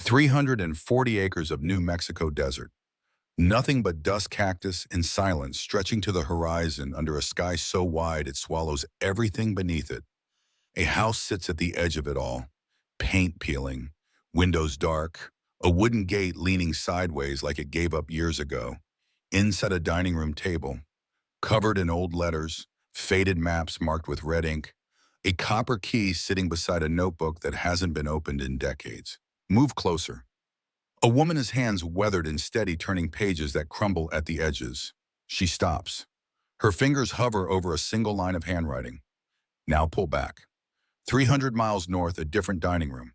340 acres of New Mexico desert. Nothing but dust cactus and silence stretching to the horizon under a sky so wide it swallows everything beneath it. A house sits at the edge of it all, paint peeling, windows dark, a wooden gate leaning sideways like it gave up years ago. Inside a dining room table, covered in old letters, faded maps marked with red ink, a copper key sitting beside a notebook that hasn't been opened in decades. Move closer. A woman has hands weathered and steady turning pages that crumble at the edges. She stops. Her fingers hover over a single line of handwriting. Now pull back. 300 miles north, a different dining room.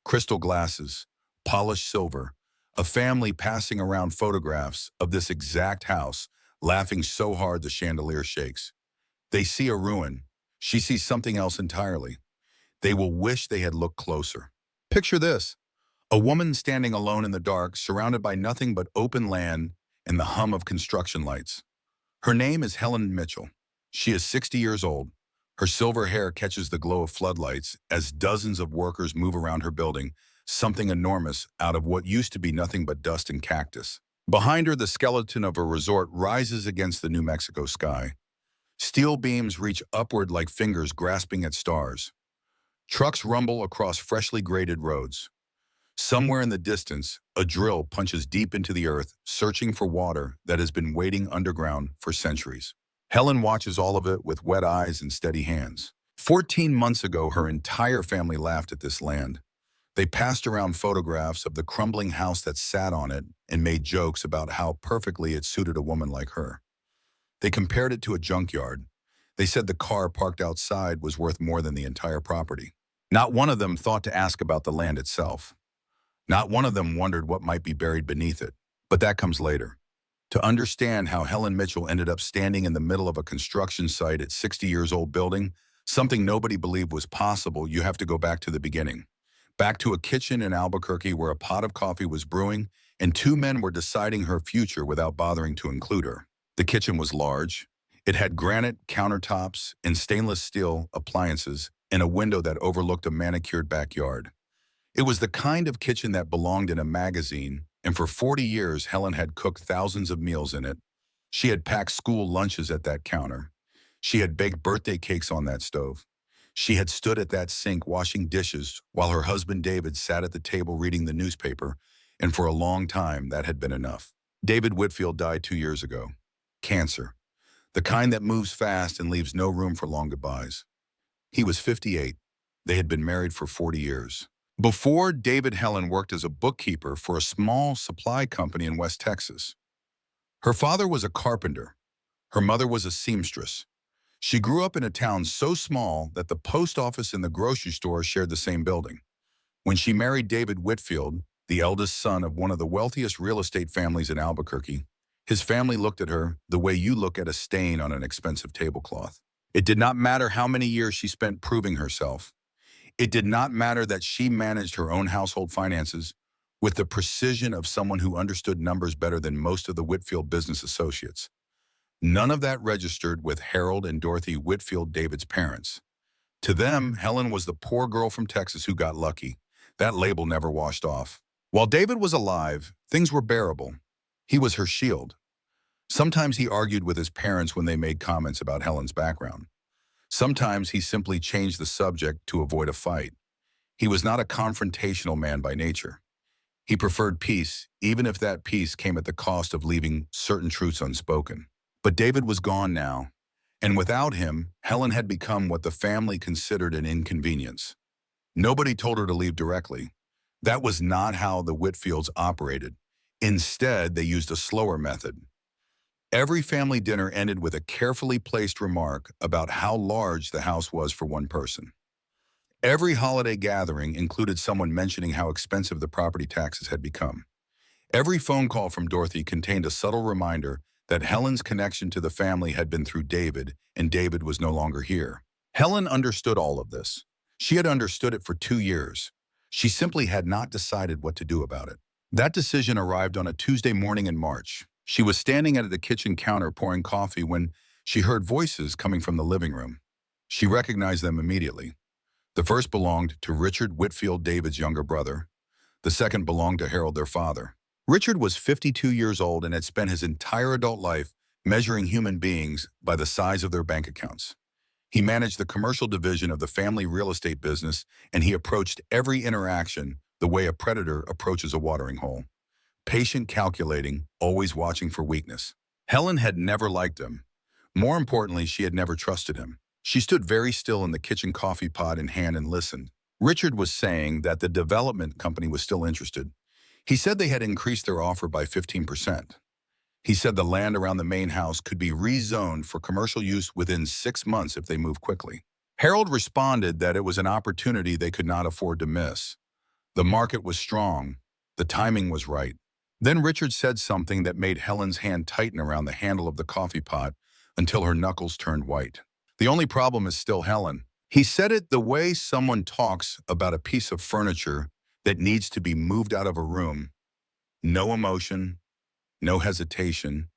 Crystal glasses, polished silver, a family passing around photographs of this exact house, laughing so hard the chandelier shakes. They see a ruin. She sees something else entirely. They will wish they had looked closer. Picture this. A woman standing alone in the dark, surrounded by nothing but open land and the hum of construction lights. Her name is Helen Mitchell. She is 60 years old. Her silver hair catches the glow of floodlights as dozens of workers move around her building, something enormous out of what used to be nothing but dust and cactus. Behind her, the skeleton of a resort rises against the New Mexico sky. Steel beams reach upward like fingers grasping at stars. Trucks rumble across freshly graded roads. Somewhere in the distance, a drill punches deep into the earth, searching for water that has been waiting underground for centuries. Helen watches all of it with wet eyes and steady hands. 14 months ago, her entire family laughed at this land. They passed around photographs of the crumbling house that sat on it and made jokes about how perfectly it suited a woman like her. They compared it to a junkyard. They said the car parked outside was worth more than the entire property. Not one of them thought to ask about the land itself. Not one of them wondered what might be buried beneath it. But that comes later. To understand how Helen Mitchell ended up standing in the middle of a construction site at 60 years old building, something nobody believed was possible, you have to go back to the beginning. Back to a kitchen in Albuquerque where a pot of coffee was brewing and two men were deciding her future without bothering to include her. The kitchen was large. It had granite countertops and stainless steel appliances and a window that overlooked a manicured backyard. It was the kind of kitchen that belonged in a magazine, and for 40 years, Helen had cooked thousands of meals in it. She had packed school lunches at that counter. She had baked birthday cakes on that stove. She had stood at that sink washing dishes while her husband David sat at the table reading the newspaper, and for a long time, that had been enough. David Whitfield died 2 years ago. Cancer. The kind that moves fast and leaves no room for long goodbyes. He was 58. They had been married for 40 years. Before, David, Helen worked as a bookkeeper for a small supply company in West Texas. Her father was a carpenter. Her mother was a seamstress. She grew up in a town so small that the post office and the grocery store shared the same building. When she married David Whitfield, the eldest son of one of the wealthiest real estate families in Albuquerque, his family looked at her the way you look at a stain on an expensive tablecloth. It did not matter how many years she spent proving herself. It did not matter that she managed her own household finances with the precision of someone who understood numbers better than most of the Whitfield business associates. None of that registered with Harold and Dorothy Whitfield, David's parents. To them, Helen was the poor girl from Texas who got lucky. That label never washed off. While David was alive, things were bearable. He was her shield. Sometimes he argued with his parents when they made comments about Helen's background. Sometimes he simply changed the subject to avoid a fight. He was not a confrontational man by nature. He preferred peace, even if that peace came at the cost of leaving certain truths unspoken. But David was gone now, and without him, Helen had become what the family considered an inconvenience. Nobody told her to leave directly. That was not how the Whitfields operated. Instead, they used a slower method. Every family dinner ended with a carefully placed remark about how large the house was for one person. Every holiday gathering included someone mentioning how expensive the property taxes had become. Every phone call from Dorothy contained a subtle reminder that Helen's connection to the family had been through David, and David was no longer here. Helen understood all of this. She had understood it for 2 years. She simply had not decided what to do about it. That decision arrived on a Tuesday morning in March. She was standing at the kitchen counter pouring coffee when she heard voices coming from the living room. She recognized them immediately. The first belonged to Richard Whitfield, David's younger brother. The second belonged to Harold, their father. Richard was 52 years old and had spent his entire adult life measuring human beings by the size of their bank accounts. He managed the commercial division of the family real estate business, and he approached every interaction the way a predator approaches a watering hole. Patient, calculating, always watching for weakness. Helen had never liked him. More importantly, she had never trusted him. She stood very still in the kitchen, coffee pot in hand, and listened. Richard was saying that the development company was still interested. He said they had increased their offer by 15%. He said the land around the main house could be rezoned for commercial use within 6 months if they moved quickly. Harold responded that it was an opportunity they could not afford to miss. The market was strong. The timing was right. Then Richard said something that made Helen's hand tighten around the handle of the coffee pot until her knuckles turned white. The only problem is still Helen. He said it the way someone talks about a piece of furniture that needs to be moved out of a room. No emotion, no hesitation,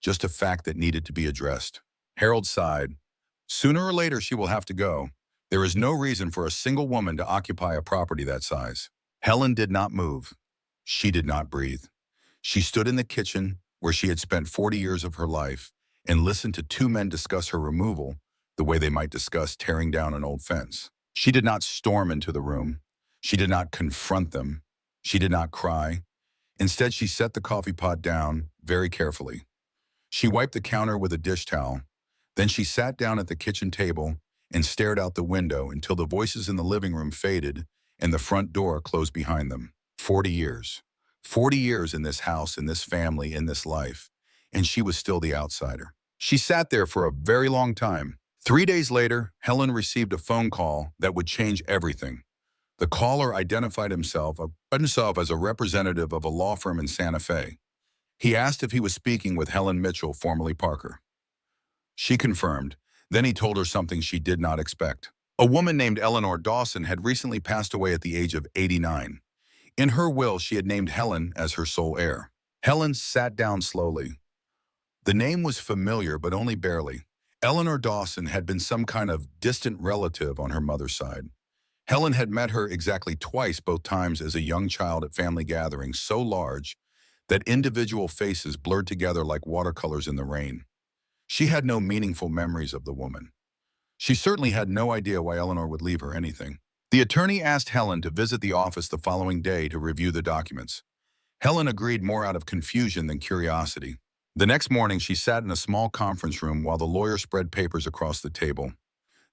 just a fact that needed to be addressed. Harold sighed. Sooner or later, she will have to go. There is no reason for a single woman to occupy a property that size. Helen did not move. She did not breathe. She stood in the kitchen where she had spent 40 years of her life and listened to two men discuss her removal the way they might discuss tearing down an old fence. She did not storm into the room. She did not confront them. She did not cry. Instead, she set the coffee pot down very carefully. She wiped the counter with a dish towel. Then she sat down at the kitchen table and stared out the window until the voices in the living room faded and the front door closed behind them. 40 years. 40 years in this house, in this family, in this life. And she was still the outsider. She sat there for a very long time. 3 days later, Helen received a phone call that would change everything. The caller identified himself as a representative of a law firm in Santa Fe. He asked if he was speaking with Helen Mitchell, formerly Parker. She confirmed. Then he told her something she did not expect. A woman named Eleanor Dawson had recently passed away at the age of 89. In her will, she had named Helen as her sole heir. Helen sat down slowly. The name was familiar, but only barely. Eleanor Dawson had been some kind of distant relative on her mother's side. Helen had met her exactly twice, both times as a young child at family gatherings so large that individual faces blurred together like watercolors in the rain. She had no meaningful memories of the woman. She certainly had no idea why Eleanor would leave her anything. The attorney asked Helen to visit the office the following day to review the documents. Helen agreed more out of confusion than curiosity. The next morning, she sat in a small conference room while the lawyer spread papers across the table.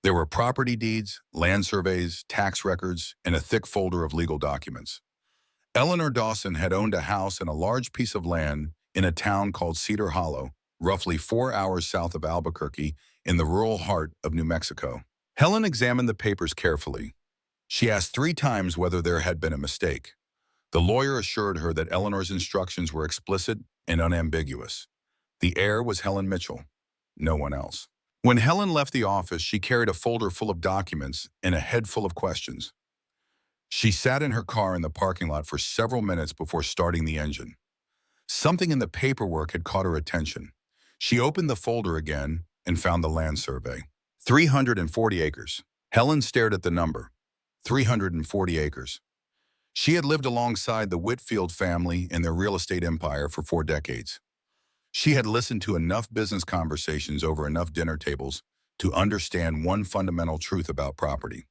There were property deeds, land surveys, tax records, and a thick folder of legal documents. Eleanor Dawson had owned a house and a large piece of land in a town called Cedar Hollow, roughly 4 hours south of Albuquerque in the rural heart of New Mexico. Helen examined the papers carefully. She asked 3 times whether there had been a mistake. The lawyer assured her that Eleanor's instructions were explicit and unambiguous. The heir was Helen Mitchell, no one else. When Helen left the office, she carried a folder full of documents and a head full of questions. She sat in her car in the parking lot for several minutes before starting the engine. Something in the paperwork had caught her attention. She opened the folder again and found the land survey. 340 acres. Helen stared at the number. 340 acres. She had lived alongside the Whitfield family and their real estate empire for 4 decades. She had listened to enough business conversations over enough dinner tables to understand one fundamental truth about property.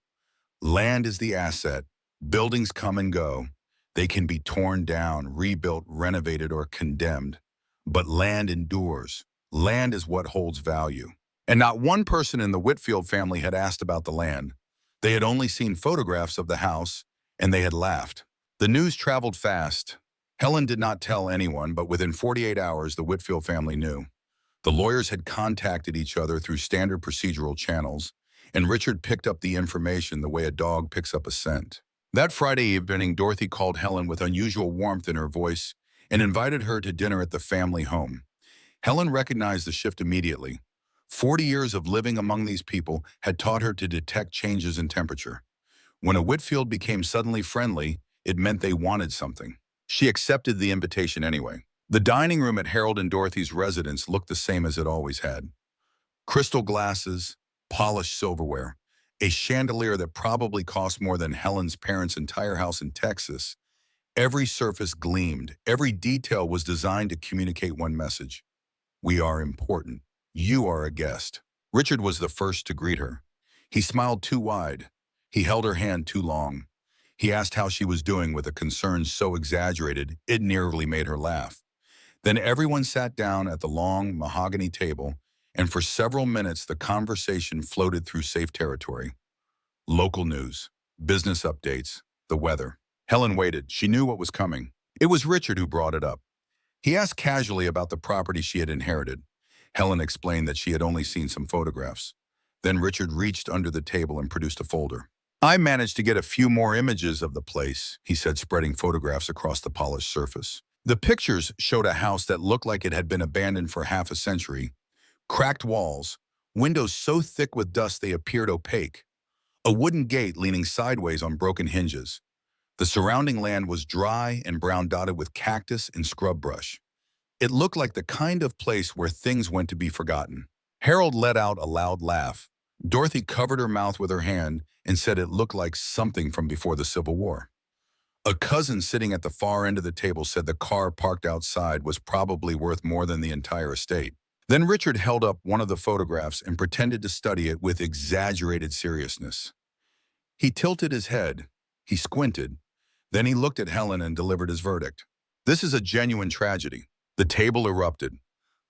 Land is the asset. Buildings come and go. They can be torn down, rebuilt, renovated, or condemned. But land endures. Land is what holds value. And not one person in the Whitfield family had asked about the land. They had only seen photographs of the house, and they had laughed. The news traveled fast. Helen did not tell anyone, but within 48 hours, the Whitfield family knew. The lawyers had contacted each other through standard procedural channels, and Richard picked up the information the way a dog picks up a scent. That Friday evening, Dorothy called Helen with unusual warmth in her voice and invited her to dinner at the family home. Helen recognized the shift immediately. 40 years of living among these people had taught her to detect changes in temperature. When a Whitfield became suddenly friendly, it meant they wanted something. She accepted the invitation anyway. The dining room at Harold and Dorothy's residence looked the same as it always had. Crystal glasses, polished silverware, a chandelier that probably cost more than Helen's parents' entire house in Texas, Every surface gleamed. Every detail was designed to communicate one message. We are important. You are a guest. Richard was the first to greet her. He smiled too wide. He held her hand too long. He asked how she was doing with a concern so exaggerated it nearly made her laugh. Then everyone sat down at the long mahogany table, and for several minutes the conversation floated through safe territory. Local news, business updates, the weather. Helen waited. She knew what was coming. It was Richard who brought it up. He asked casually about the property she had inherited. Helen explained that she had only seen some photographs. Then Richard reached under the table and produced a folder. I managed to get a few more images of the place, he said, spreading photographs across the polished surface. The pictures showed a house that looked like it had been abandoned for half a century. Cracked walls, windows so thick with dust they appeared opaque, a wooden gate leaning sideways on broken hinges. The surrounding land was dry and brown, dotted with cactus and scrub brush. It looked like the kind of place where things went to be forgotten. Harold let out a loud laugh. Dorothy covered her mouth with her hand and said it looked like something from before the Civil War. A cousin sitting at the far end of the table said the car parked outside was probably worth more than the entire estate. Then Richard held up one of the photographs and pretended to study it with exaggerated seriousness. He tilted his head. He squinted. Then he looked at Helen and delivered his verdict. This is a genuine tragedy. The table erupted.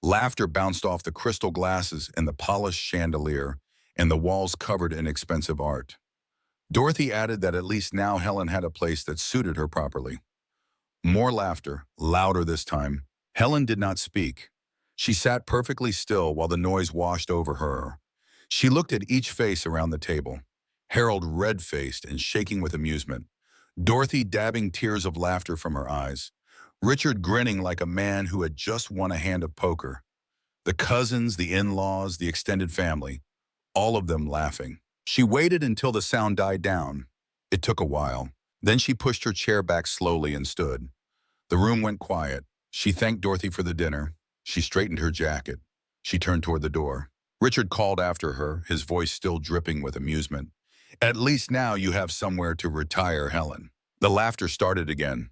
Laughter bounced off the crystal glasses and the polished chandelier, and the walls covered in expensive art. Dorothy added that at least now Helen had a place that suited her properly. More laughter, louder this time. Helen did not speak. She sat perfectly still while the noise washed over her. She looked at each face around the table. Harold red-faced and shaking with amusement. Dorothy dabbing tears of laughter from her eyes. Richard grinning like a man who had just won a hand of poker. The cousins, the in-laws, the extended family, all of them laughing. She waited until the sound died down. It took a while. Then she pushed her chair back slowly and stood. The room went quiet. She thanked Dorothy for the dinner. She straightened her jacket. She turned toward the door. Richard called after her, his voice still dripping with amusement. At least now you have somewhere to retire, Helen. The laughter started again.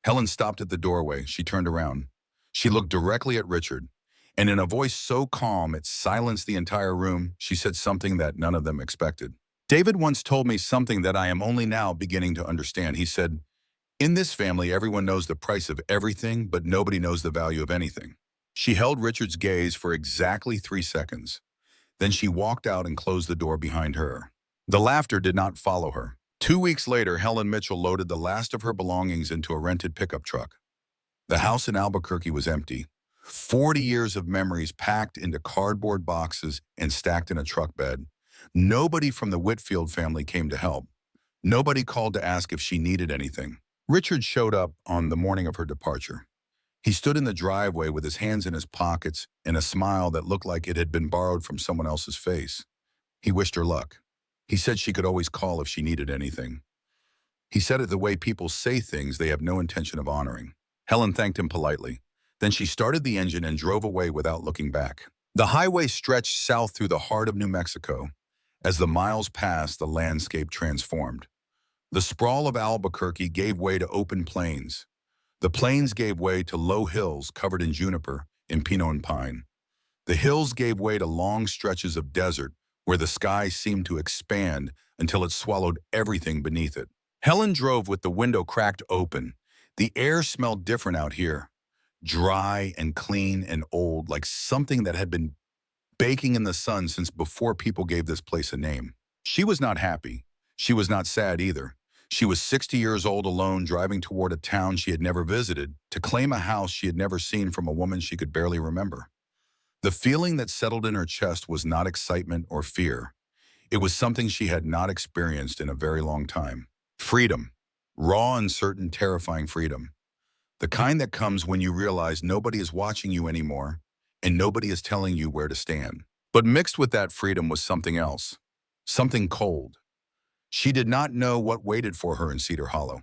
Helen stopped at the doorway. She turned around. She looked directly at Richard, and in a voice so calm it silenced the entire room, she said something that none of them expected. David once told me something that I am only now beginning to understand. He said, in this family, everyone knows the price of everything, but nobody knows the value of anything. She held Richard's gaze for exactly 3 seconds. Then she walked out and closed the door behind her. The laughter did not follow her. 2 weeks later, Helen Mitchell loaded the last of her belongings into a rented pickup truck. The house in Albuquerque was empty. 40 years of memories packed into cardboard boxes and stacked in a truck bed. Nobody from the Whitfield family came to help. Nobody called to ask if she needed anything. Richard showed up on the morning of her departure. He stood in the driveway with his hands in his pockets and a smile that looked like it had been borrowed from someone else's face. He wished her luck. He said she could always call if she needed anything. He said it the way people say things they have no intention of honoring. Helen thanked him politely. Then she started the engine and drove away without looking back. The highway stretched south through the heart of New Mexico. As the miles passed, the landscape transformed. The sprawl of Albuquerque gave way to open plains. The plains gave way to low hills covered in juniper, pino and pine. The hills gave way to long stretches of desert where the sky seemed to expand until it swallowed everything beneath it. Helen drove with the window cracked open. The air smelled different out here, dry and clean and old, like something that had been baking in the sun since before people gave this place a name. She was not happy. She was not sad either. She was 60 years old alone, driving toward a town she had never visited, to claim a house she had never seen from a woman she could barely remember. The feeling that settled in her chest was not excitement or fear. It was something she had not experienced in a very long time. Freedom. Raw, uncertain, terrifying freedom. The kind that comes when you realize nobody is watching you anymore and nobody is telling you where to stand. But mixed with that freedom was something else. Something cold. She did not know what waited for her in Cedar Hollow.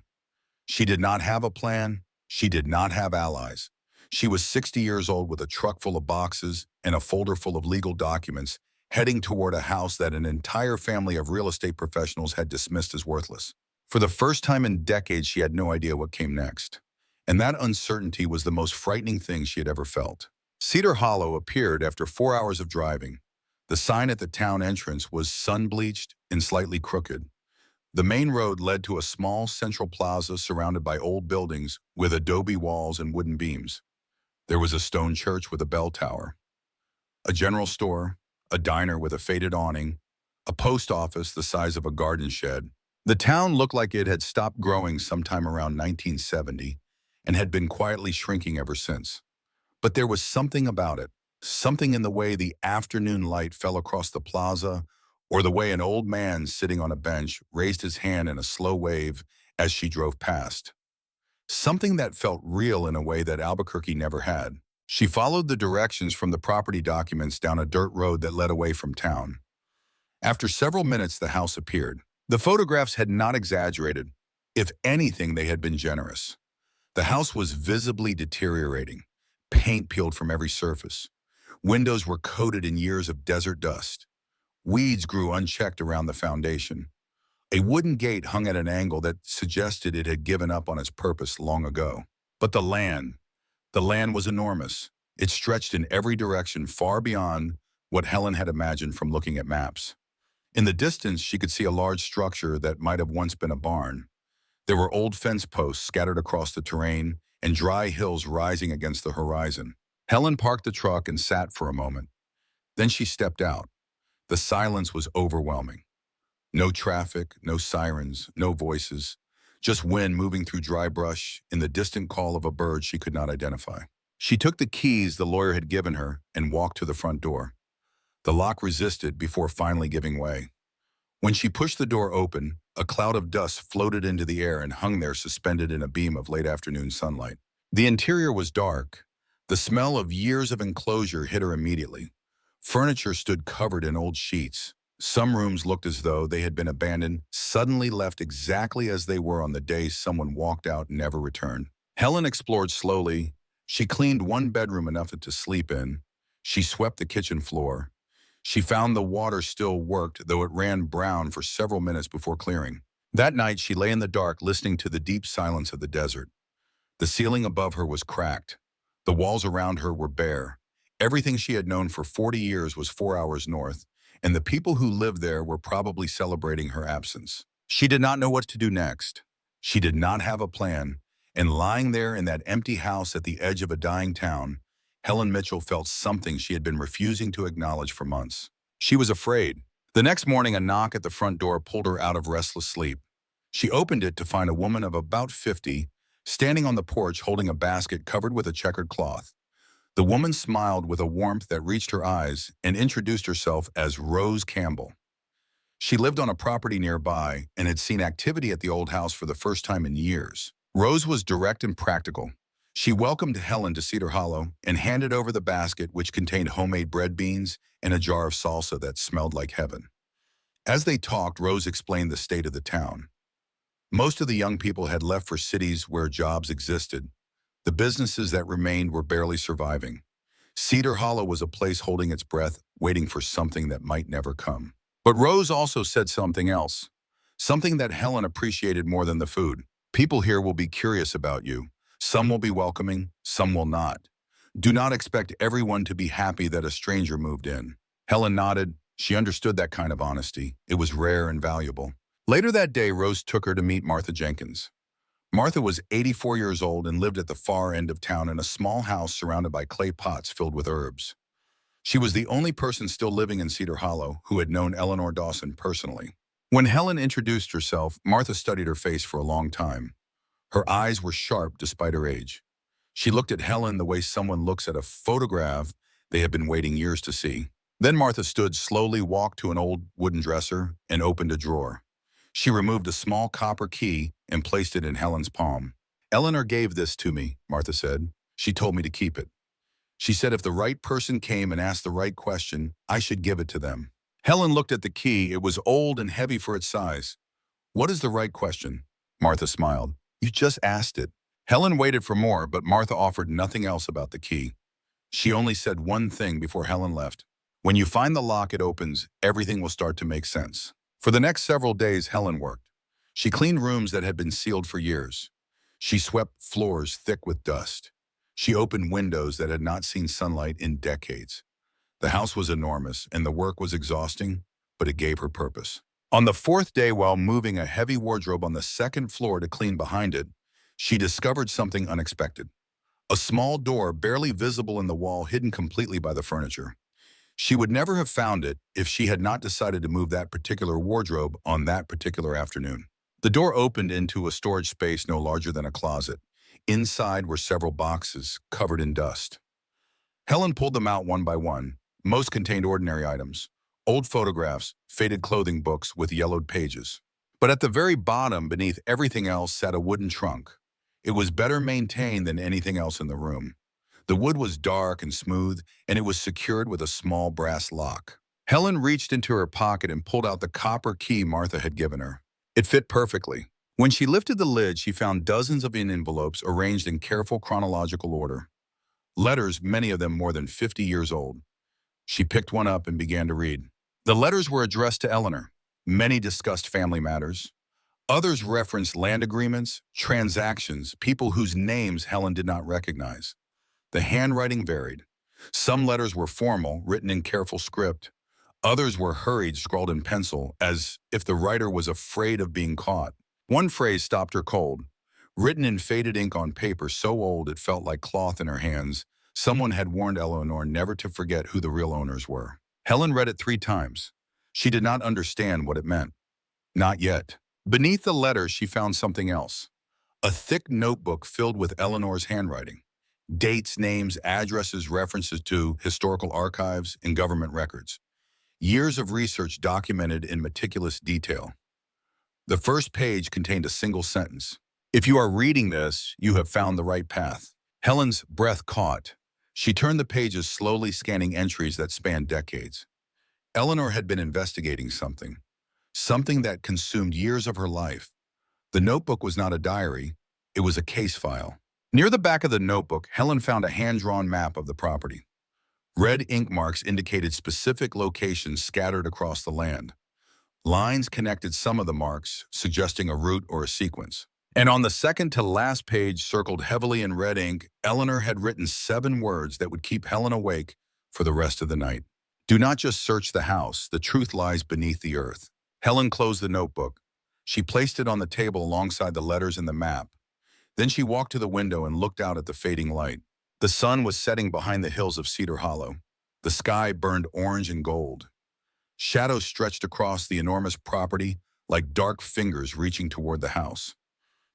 She did not have a plan. She did not have allies. She was 60 years old with a truck full of boxes and a folder full of legal documents, heading toward a house that an entire family of real estate professionals had dismissed as worthless. For the first time in decades, she had no idea what came next. And that uncertainty was the most frightening thing she had ever felt. Cedar Hollow appeared after 4 hours of driving. The sign at the town entrance was sun-bleached and slightly crooked. The main road led to a small central plaza surrounded by old buildings with adobe walls and wooden beams. There was a stone church with a bell tower, a general store, a diner with a faded awning, a post office the size of a garden shed. The town looked like it had stopped growing sometime around 1970 and had been quietly shrinking ever since. But there was something about it, something in the way the afternoon light fell across the plaza or the way an old man sitting on a bench raised his hand in a slow wave as she drove past. Something that felt real in a way that Albuquerque never had. She followed the directions from the property documents down a dirt road that led away from town. After several minutes, the house appeared. The photographs had not exaggerated. If anything, they had been generous. The house was visibly deteriorating. Paint peeled from every surface. Windows were coated in years of desert dust. Weeds grew unchecked around the foundation. A wooden gate hung at an angle that suggested it had given up on its purpose long ago. But the land was enormous. It stretched in every direction far beyond what Helen had imagined from looking at maps. In the distance, she could see a large structure that might have once been a barn. There were old fence posts scattered across the terrain and dry hills rising against the horizon. Helen parked the truck and sat for a moment. Then she stepped out. The silence was overwhelming. No traffic, no sirens, no voices, just wind moving through dry brush and the distant call of a bird she could not identify. She took the keys the lawyer had given her and walked to the front door. The lock resisted before finally giving way. When she pushed the door open, a cloud of dust floated into the air and hung there suspended in a beam of late afternoon sunlight. The interior was dark. The smell of years of enclosure hit her immediately. Furniture stood covered in old sheets. Some rooms looked as though they had been abandoned, suddenly left exactly as they were on the day someone walked out and never returned. Helen explored slowly. She cleaned one bedroom enough to sleep in. She swept the kitchen floor. She found the water still worked, though it ran brown for several minutes before clearing. That night, she lay in the dark listening to the deep silence of the desert. The ceiling above her was cracked. The walls around her were bare. Everything she had known for 40 years was 4 hours north, and the people who lived there were probably celebrating her absence. She did not know what to do next. She did not have a plan, and lying there in that empty house at the edge of a dying town, Helen Mitchell felt something she had been refusing to acknowledge for months. She was afraid. The next morning, a knock at the front door pulled her out of restless sleep. She opened it to find a woman of about 50 standing on the porch holding a basket covered with a checkered cloth. The woman smiled with a warmth that reached her eyes and introduced herself as Rose Campbell. She lived on a property nearby and had seen activity at the old house for the first time in years. Rose was direct and practical. She welcomed Helen to Cedar Hollow and handed over the basket, which contained homemade bread beans and a jar of salsa that smelled like heaven. As they talked, Rose explained the state of the town. Most of the young people had left for cities where jobs existed. The businesses that remained were barely surviving. Cedar Hollow was a place holding its breath, waiting for something that might never come. But Rose also said something else, something that Helen appreciated more than the food. People here will be curious about you. Some will be welcoming, some will not. Do not expect everyone to be happy that a stranger moved in. Helen nodded. She understood that kind of honesty. It was rare and valuable. Later that day, Rose took her to meet Martha Jenkins. Martha was 84 years old and lived at the far end of town in a small house surrounded by clay pots filled with herbs. She was the only person still living in Cedar Hollow who had known Eleanor Dawson personally. When Helen introduced herself, Martha studied her face for a long time. Her eyes were sharp despite her age. She looked at Helen the way someone looks at a photograph they have been waiting years to see. Then Martha stood slowly, walked to an old wooden dresser, and opened a drawer. She removed a small copper key and placed it in Helen's palm. "Eleanor gave this to me," Martha said. "She told me to keep it. She said if the right person came and asked the right question, I should give it to them." Helen looked at the key. It was old and heavy for its size. "What is the right question?" Martha smiled. "You just asked it." Helen waited for more, but Martha offered nothing else about the key. She only said one thing before Helen left. "When you find the lock it opens, everything will start to make sense." For the next several days, Helen worked. She cleaned rooms that had been sealed for years. She swept floors thick with dust. She opened windows that had not seen sunlight in decades. The house was enormous, and the work was exhausting, but it gave her purpose. On the fourth day, while moving a heavy wardrobe on the second floor to clean behind it, she discovered something unexpected. A small door barely visible in the wall, hidden completely by the furniture. She would never have found it if she had not decided to move that particular wardrobe on that particular afternoon. The door opened into a storage space no larger than a closet. Inside were several boxes covered in dust. Helen pulled them out one by one. Most contained ordinary items, old photographs, faded clothing, books with yellowed pages. But at the very bottom, beneath everything else, sat a wooden trunk. It was better maintained than anything else in the room. The wood was dark and smooth, and it was secured with a small brass lock. Helen reached into her pocket and pulled out the copper key Martha had given her. It fit perfectly. When she lifted the lid, she found dozens of envelopes arranged in careful chronological order. Letters, many of them more than 50 years old. She picked one up and began to read. The letters were addressed to Eleanor. Many discussed family matters. Others referenced land agreements, transactions, people whose names Helen did not recognize. The handwriting varied. Some letters were formal, written in careful script. Others were hurried, scrawled in pencil, as if the writer was afraid of being caught. One phrase stopped her cold. Written in faded ink on paper so old it felt like cloth in her hands, someone had warned Eleanor never to forget who the real owners were. Helen read it 3 times. She did not understand what it meant. Not yet. Beneath the letter, she found something else. A thick notebook filled with Eleanor's handwriting. Dates, names, addresses, references to historical archives and government records. Years of research documented in meticulous detail. The first page contained a single sentence. If you are reading this, you have found the right path. Helen's breath caught. She turned the pages, slowly scanning entries that spanned decades. Eleanor had been investigating something that consumed years of her life. The notebook was not a diary, it was a case file. Near the back of the notebook, Helen found a hand-drawn map of the property. Red ink marks indicated specific locations scattered across the land. Lines connected some of the marks, suggesting a route or a sequence. And on the second to last page, circled heavily in red ink, Eleanor had written 7 words that would keep Helen awake for the rest of the night. Do not just search the house, the truth lies beneath the earth. Helen closed the notebook. She placed it on the table alongside the letters and the map. Then she walked to the window and looked out at the fading light. The sun was setting behind the hills of Cedar Hollow. The sky burned orange and gold. Shadows stretched across the enormous property like dark fingers reaching toward the house.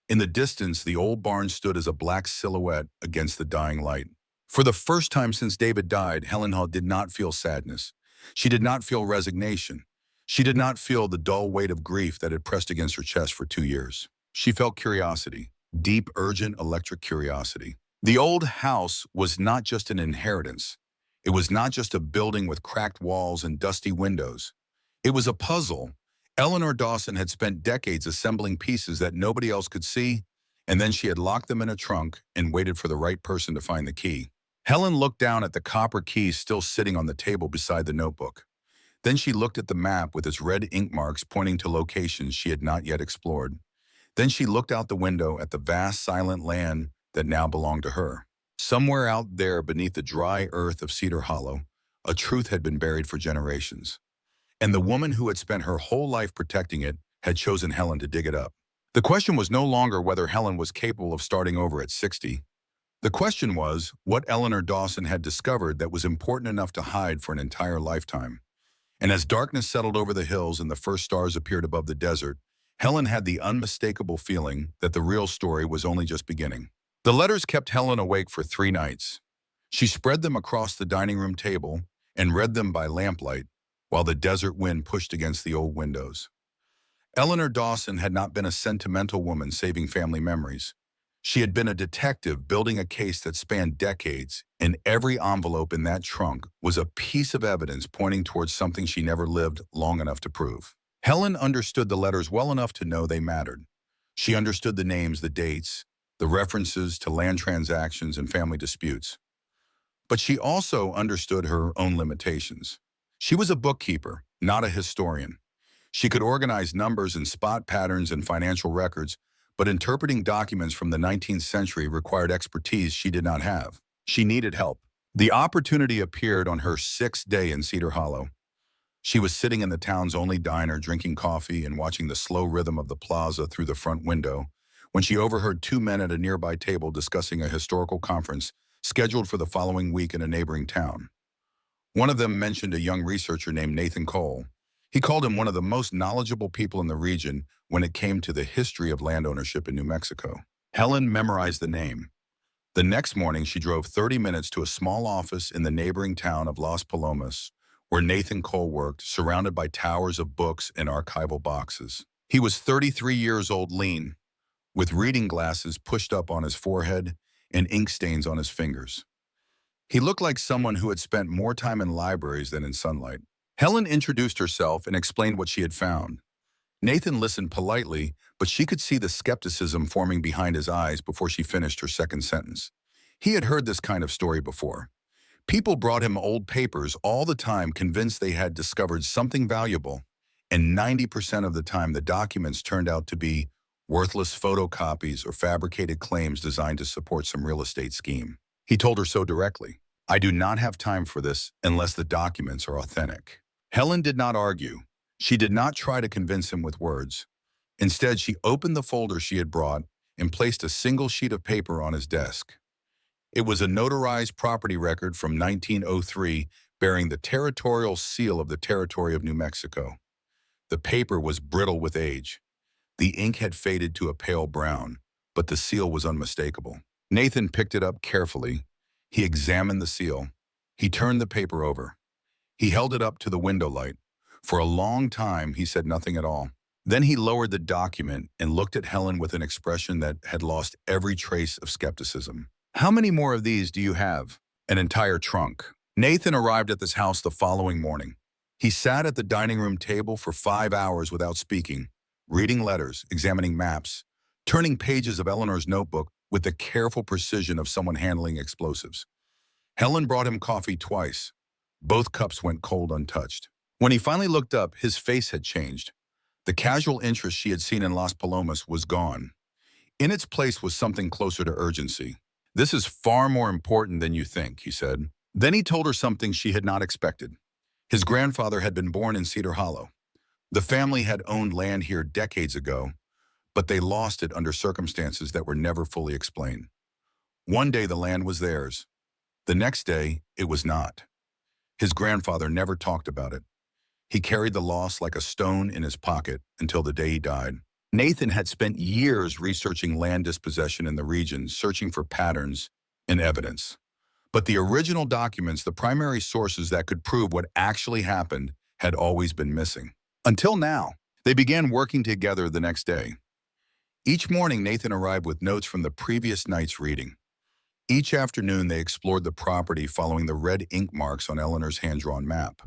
In the distance, the old barn stood as a black silhouette against the dying light. For the first time since David died, Helen Hall did not feel sadness. She did not feel resignation. She did not feel the dull weight of grief that had pressed against her chest for 2 years. She felt curiosity, deep, urgent, electric curiosity. The old house was not just an inheritance. It was not just a building with cracked walls and dusty windows. It was a puzzle. Eleanor Dawson had spent decades assembling pieces that nobody else could see, and then she had locked them in a trunk and waited for the right person to find the key. Helen looked down at the copper keys still sitting on the table beside the notebook. Then she looked at the map with its red ink marks pointing to locations she had not yet explored. Then she looked out the window at the vast, silent land that now belonged to her. Somewhere out there beneath the dry earth of Cedar Hollow, a truth had been buried for generations. And the woman who had spent her whole life protecting it had chosen Helen to dig it up. The question was no longer whether Helen was capable of starting over at 60. The question was what Eleanor Dawson had discovered that was important enough to hide for an entire lifetime. And as darkness settled over the hills and the first stars appeared above the desert, Helen had the unmistakable feeling that the real story was only just beginning. The letters kept Helen awake for 3 nights. She spread them across the dining room table and read them by lamplight while the desert wind pushed against the old windows. Eleanor Dawson had not been a sentimental woman saving family memories. She had been a detective building a case that spanned decades, and every envelope in that trunk was a piece of evidence pointing towards something she never lived long enough to prove. Helen understood the letters well enough to know they mattered. She understood the names, the dates, the references to land transactions and family disputes. But she also understood her own limitations. She was a bookkeeper, not a historian. She could organize numbers and spot patterns in financial records, but interpreting documents from the 19th century required expertise she did not have. She needed help. The opportunity appeared on her sixth day in Cedar Hollow. She was sitting in the town's only diner, drinking coffee and watching the slow rhythm of the plaza through the front window, when she overheard two men at a nearby table discussing a historical conference scheduled for the following week in a neighboring town. One of them mentioned a young researcher named Nathan Cole. He called him one of the most knowledgeable people in the region when it came to the history of land ownership in New Mexico. Helen memorized the name. The next morning, she drove 30 minutes to a small office in the neighboring town of Las Palomas, where Nathan Cole worked, surrounded by towers of books and archival boxes. He was 33 years old, lean, with reading glasses pushed up on his forehead and ink stains on his fingers. He looked like someone who had spent more time in libraries than in sunlight. Helen introduced herself and explained what she had found. Nathan listened politely, but she could see the skepticism forming behind his eyes before she finished her second sentence. He had heard this kind of story before. People brought him old papers all the time, convinced they had discovered something valuable, and 90% of the time the documents turned out to be worthless photocopies or fabricated claims designed to support some real estate scheme. He told her so directly. "I do not have time for this unless the documents are authentic." Helen did not argue. She did not try to convince him with words. Instead, she opened the folder she had brought and placed a single sheet of paper on his desk. It was a notarized property record from 1903 bearing the territorial seal of the Territory of New Mexico. The paper was brittle with age. The ink had faded to a pale brown, but the seal was unmistakable. Nathan picked it up carefully. He examined the seal. He turned the paper over. He held it up to the window light. For a long time, he said nothing at all. Then he lowered the document and looked at Helen with an expression that had lost every trace of skepticism. "How many more of these do you have?" "An entire trunk." Nathan arrived at this house the following morning. He sat at the dining room table for 5 hours without speaking, reading letters, examining maps, turning pages of Eleanor's notebook with the careful precision of someone handling explosives. Helen brought him coffee twice. Both cups went cold untouched. When he finally looked up, his face had changed. The casual interest she had seen in Las Palomas was gone. In its place was something closer to urgency. "This is far more important than you think," he said. Then he told her something she had not expected. His grandfather had been born in Cedar Hollow. The family had owned land here decades ago, but they lost it under circumstances that were never fully explained. One day the land was theirs. The next day, it was not. His grandfather never talked about it. He carried the loss like a stone in his pocket until the day he died. Nathan had spent years researching land dispossession in the region, searching for patterns and evidence. But the original documents, the primary sources that could prove what actually happened, had always been missing. Until now, they began working together the next day. Each morning, Nathan arrived with notes from the previous night's reading. Each afternoon, they explored the property following the red ink marks on Eleanor's hand-drawn map.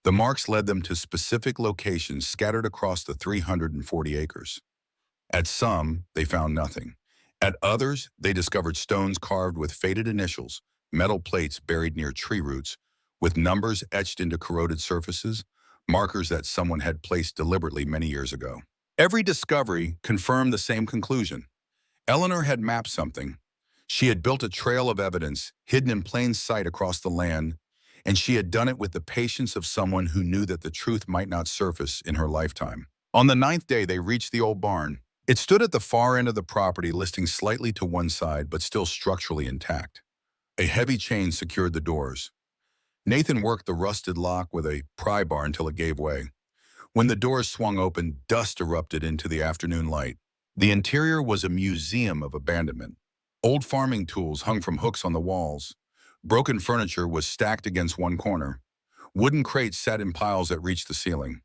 The marks led them to specific locations scattered across the 340 acres. At some, they found nothing. At others, they discovered stones carved with faded initials, metal plates buried near tree roots, with numbers etched into corroded surfaces, markers that someone had placed deliberately many years ago. Every discovery confirmed the same conclusion. Eleanor had mapped something. She had built a trail of evidence hidden in plain sight across the land, and she had done it with the patience of someone who knew that the truth might not surface in her lifetime. On the 9th day, they reached the old barn. It stood at the far end of the property, listing slightly to one side, but still structurally intact. A heavy chain secured the doors. Nathan worked the rusted lock with a pry bar until it gave way. When the doors swung open, dust erupted into the afternoon light. The interior was a museum of abandonment. Old farming tools hung from hooks on the walls. Broken furniture was stacked against one corner. Wooden crates sat in piles that reached the ceiling.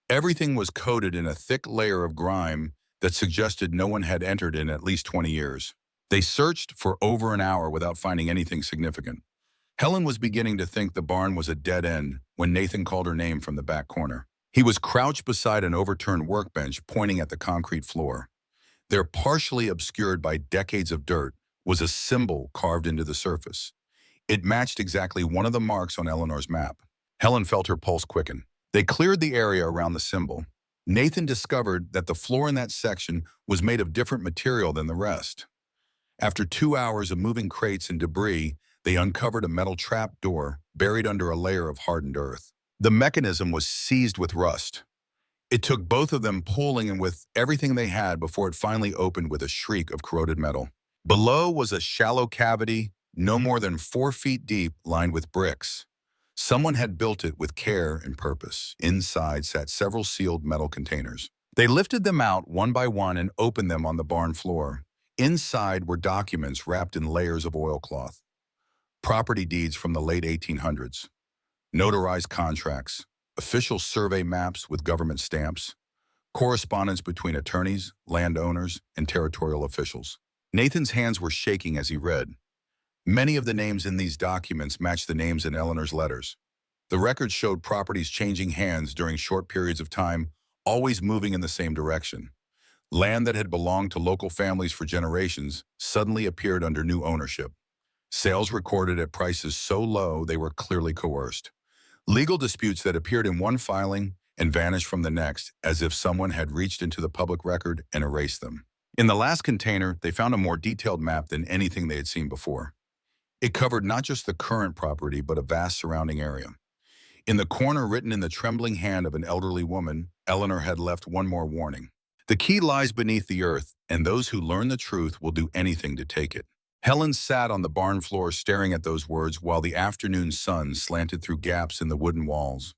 Everything was coated in a thick layer of grime that suggested no one had entered in at least 20 years. They searched for over an hour without finding anything significant. Helen was beginning to think the barn was a dead end when Nathan called her name from the back corner. He was crouched beside an overturned workbench, pointing at the concrete floor. There, partially obscured by decades of dirt, was a symbol carved into the surface. It matched exactly one of the marks on Eleanor's map. Helen felt her pulse quicken. They cleared the area around the symbol. Nathan discovered that the floor in that section was made of different material than the rest. After 2 hours of moving crates and debris, they uncovered a metal trap door buried under a layer of hardened earth. The mechanism was seized with rust. It took both of them pulling and with everything they had before it finally opened with a shriek of corroded metal. Below was a shallow cavity, no more than 4 feet deep, lined with bricks. Someone had built it with care and purpose. Inside sat several sealed metal containers. They lifted them out one by one and opened them on the barn floor. Inside were documents wrapped in layers of oilcloth. Property deeds from the late 1800s. Notarized contracts. Official survey maps with government stamps. Correspondence between attorneys, landowners, and territorial officials. Nathan's hands were shaking as he read. Many of the names in these documents matched the names in Eleanor's letters. The records showed properties changing hands during short periods of time, always moving in the same direction. Land that had belonged to local families for generations suddenly appeared under new ownership. Sales recorded at prices so low they were clearly coerced. Legal disputes that appeared in one filing and vanished from the next, as if someone had reached into the public record and erased them. In the last container, they found a more detailed map than anything they had seen before. It covered not just the current property, but a vast surrounding area. In the corner, written in the trembling hand of an elderly woman, Eleanor had left one more warning. The key lies beneath the earth, and those who learn the truth will do anything to take it. Helen sat on the barn floor staring at those words while the afternoon sun slanted through gaps in the wooden walls.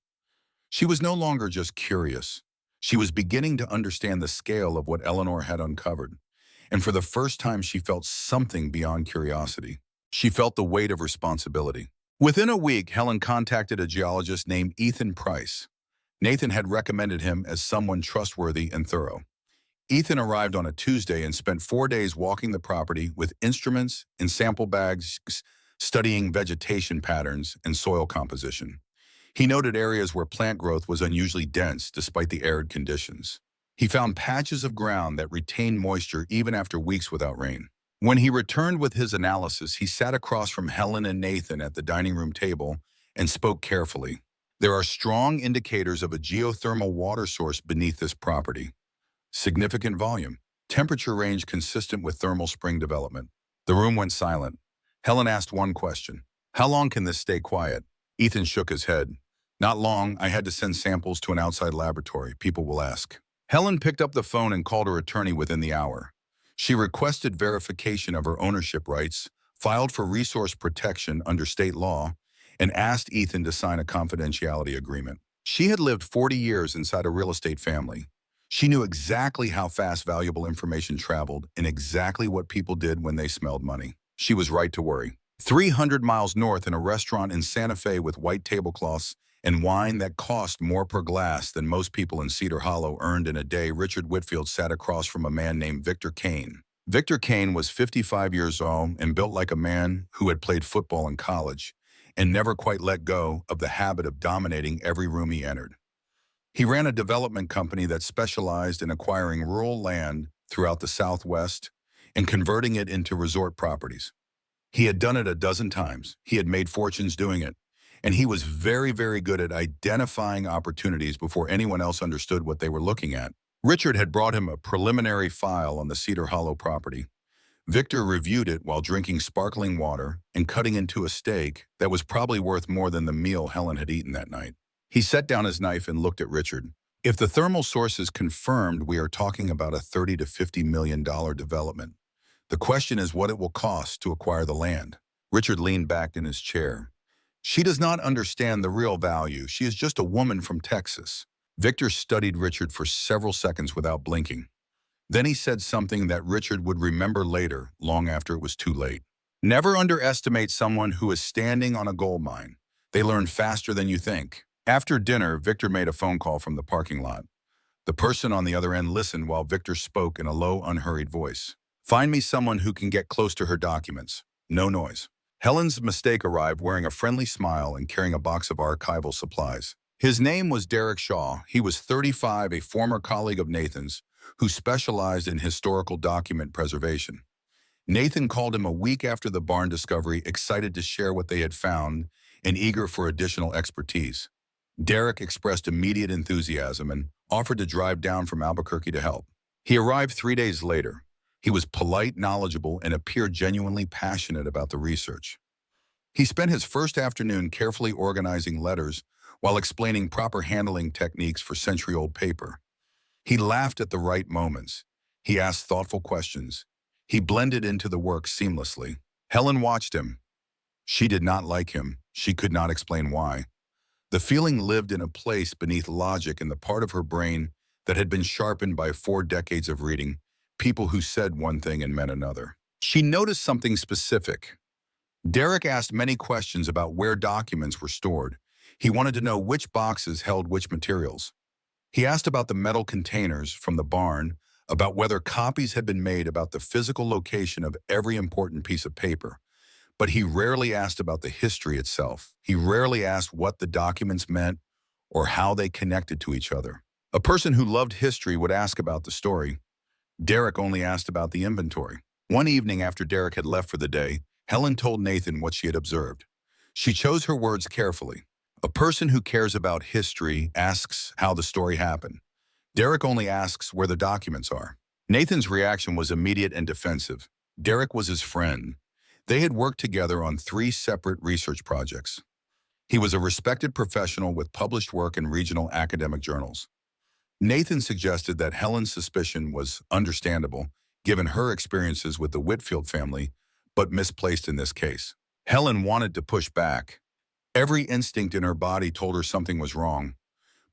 She was no longer just curious. She was beginning to understand the scale of what Eleanor had uncovered. And for the first time, she felt something beyond curiosity. She felt the weight of responsibility. Within a week, Helen contacted a geologist named Ethan Price. Nathan had recommended him as someone trustworthy and thorough. Ethan arrived on a Tuesday and spent 4 days walking the property with instruments and sample bags, studying vegetation patterns and soil composition. He noted areas where plant growth was unusually dense despite the arid conditions. He found patches of ground that retained moisture even after weeks without rain. When he returned with his analysis, he sat across from Helen and Nathan at the dining room table and spoke carefully. There are strong indicators of a geothermal water source beneath this property. Significant volume. Temperature range consistent with thermal spring development. The room went silent. Helen asked one question. How long can this stay quiet? Ethan shook his head. Not long. I had to send samples to an outside laboratory. People will ask. Helen picked up the phone and called her attorney within the hour. She requested verification of her ownership rights, filed for resource protection under state law, and asked Ethan to sign a confidentiality agreement. She had lived 40 years inside a real estate family. She knew exactly how fast valuable information traveled and exactly what people did when they smelled money. She was right to worry. 300 miles north, in a restaurant in Santa Fe with white tablecloths and wine that cost more per glass than most people in Cedar Hollow earned in a day, Richard Whitfield sat across from a man named Victor Kane. Victor Kane was 55 years old and built like a man who had played football in college and never quite let go of the habit of dominating every room he entered. He ran a development company that specialized in acquiring rural land throughout the Southwest and converting it into resort properties. He had done it a dozen times. He had made fortunes doing it. And he was very, very good at identifying opportunities before anyone else understood what they were looking at. Richard had brought him a preliminary file on the Cedar Hollow property. Victor reviewed it while drinking sparkling water and cutting into a steak that was probably worth more than the meal Helen had eaten that night. He set down his knife and looked at Richard. If the thermal source is confirmed, we are talking about a $30 to $50 million development. The question is what it will cost to acquire the land. Richard leaned back in his chair. She does not understand the real value. She is just a woman from Texas. Victor studied Richard for several seconds without blinking. Then he said something that Richard would remember later, long after it was too late. Never underestimate someone who is standing on a gold mine. They learn faster than you think. After dinner, Victor made a phone call from the parking lot. The person on the other end listened while Victor spoke in a low, unhurried voice. Find me someone who can get close to her documents. No noise. Helen's mistake arrived wearing a friendly smile and carrying a box of archival supplies. His name was Derek Shaw. He was 35, a former colleague of Nathan's, who specialized in historical document preservation. Nathan called him a week after the barn discovery, excited to share what they had found and eager for additional expertise. Derek expressed immediate enthusiasm and offered to drive down from Albuquerque to help. He arrived 3 days later. He was polite, knowledgeable, and appeared genuinely passionate about the research. He spent his first afternoon carefully organizing letters while explaining proper handling techniques for century-old paper. He laughed at the right moments. He asked thoughtful questions. He blended into the work seamlessly. Helen watched him. She did not like him. She could not explain why. The feeling lived in a place beneath logic in the part of her brain that had been sharpened by 4 decades of reading, people who said one thing and meant another. She noticed something specific. Derek asked many questions about where documents were stored. He wanted to know which boxes held which materials. He asked about the metal containers from the barn, about whether copies had been made, about the physical location of every important piece of paper. But he rarely asked about the history itself. He rarely asked what the documents meant or how they connected to each other. A person who loved history would ask about the story. Derek only asked about the inventory. One evening after Derek had left for the day, Helen told Nathan what she had observed. She chose her words carefully. A person who cares about history asks how the story happened. Derek only asks where the documents are. Nathan's reaction was immediate and defensive. Derek was his friend. They had worked together on 3 separate research projects. He was a respected professional with published work in regional academic journals. Nathan suggested that Helen's suspicion was understandable, given her experiences with the Whitfield family, but misplaced in this case. Helen wanted to push back. Every instinct in her body told her something was wrong.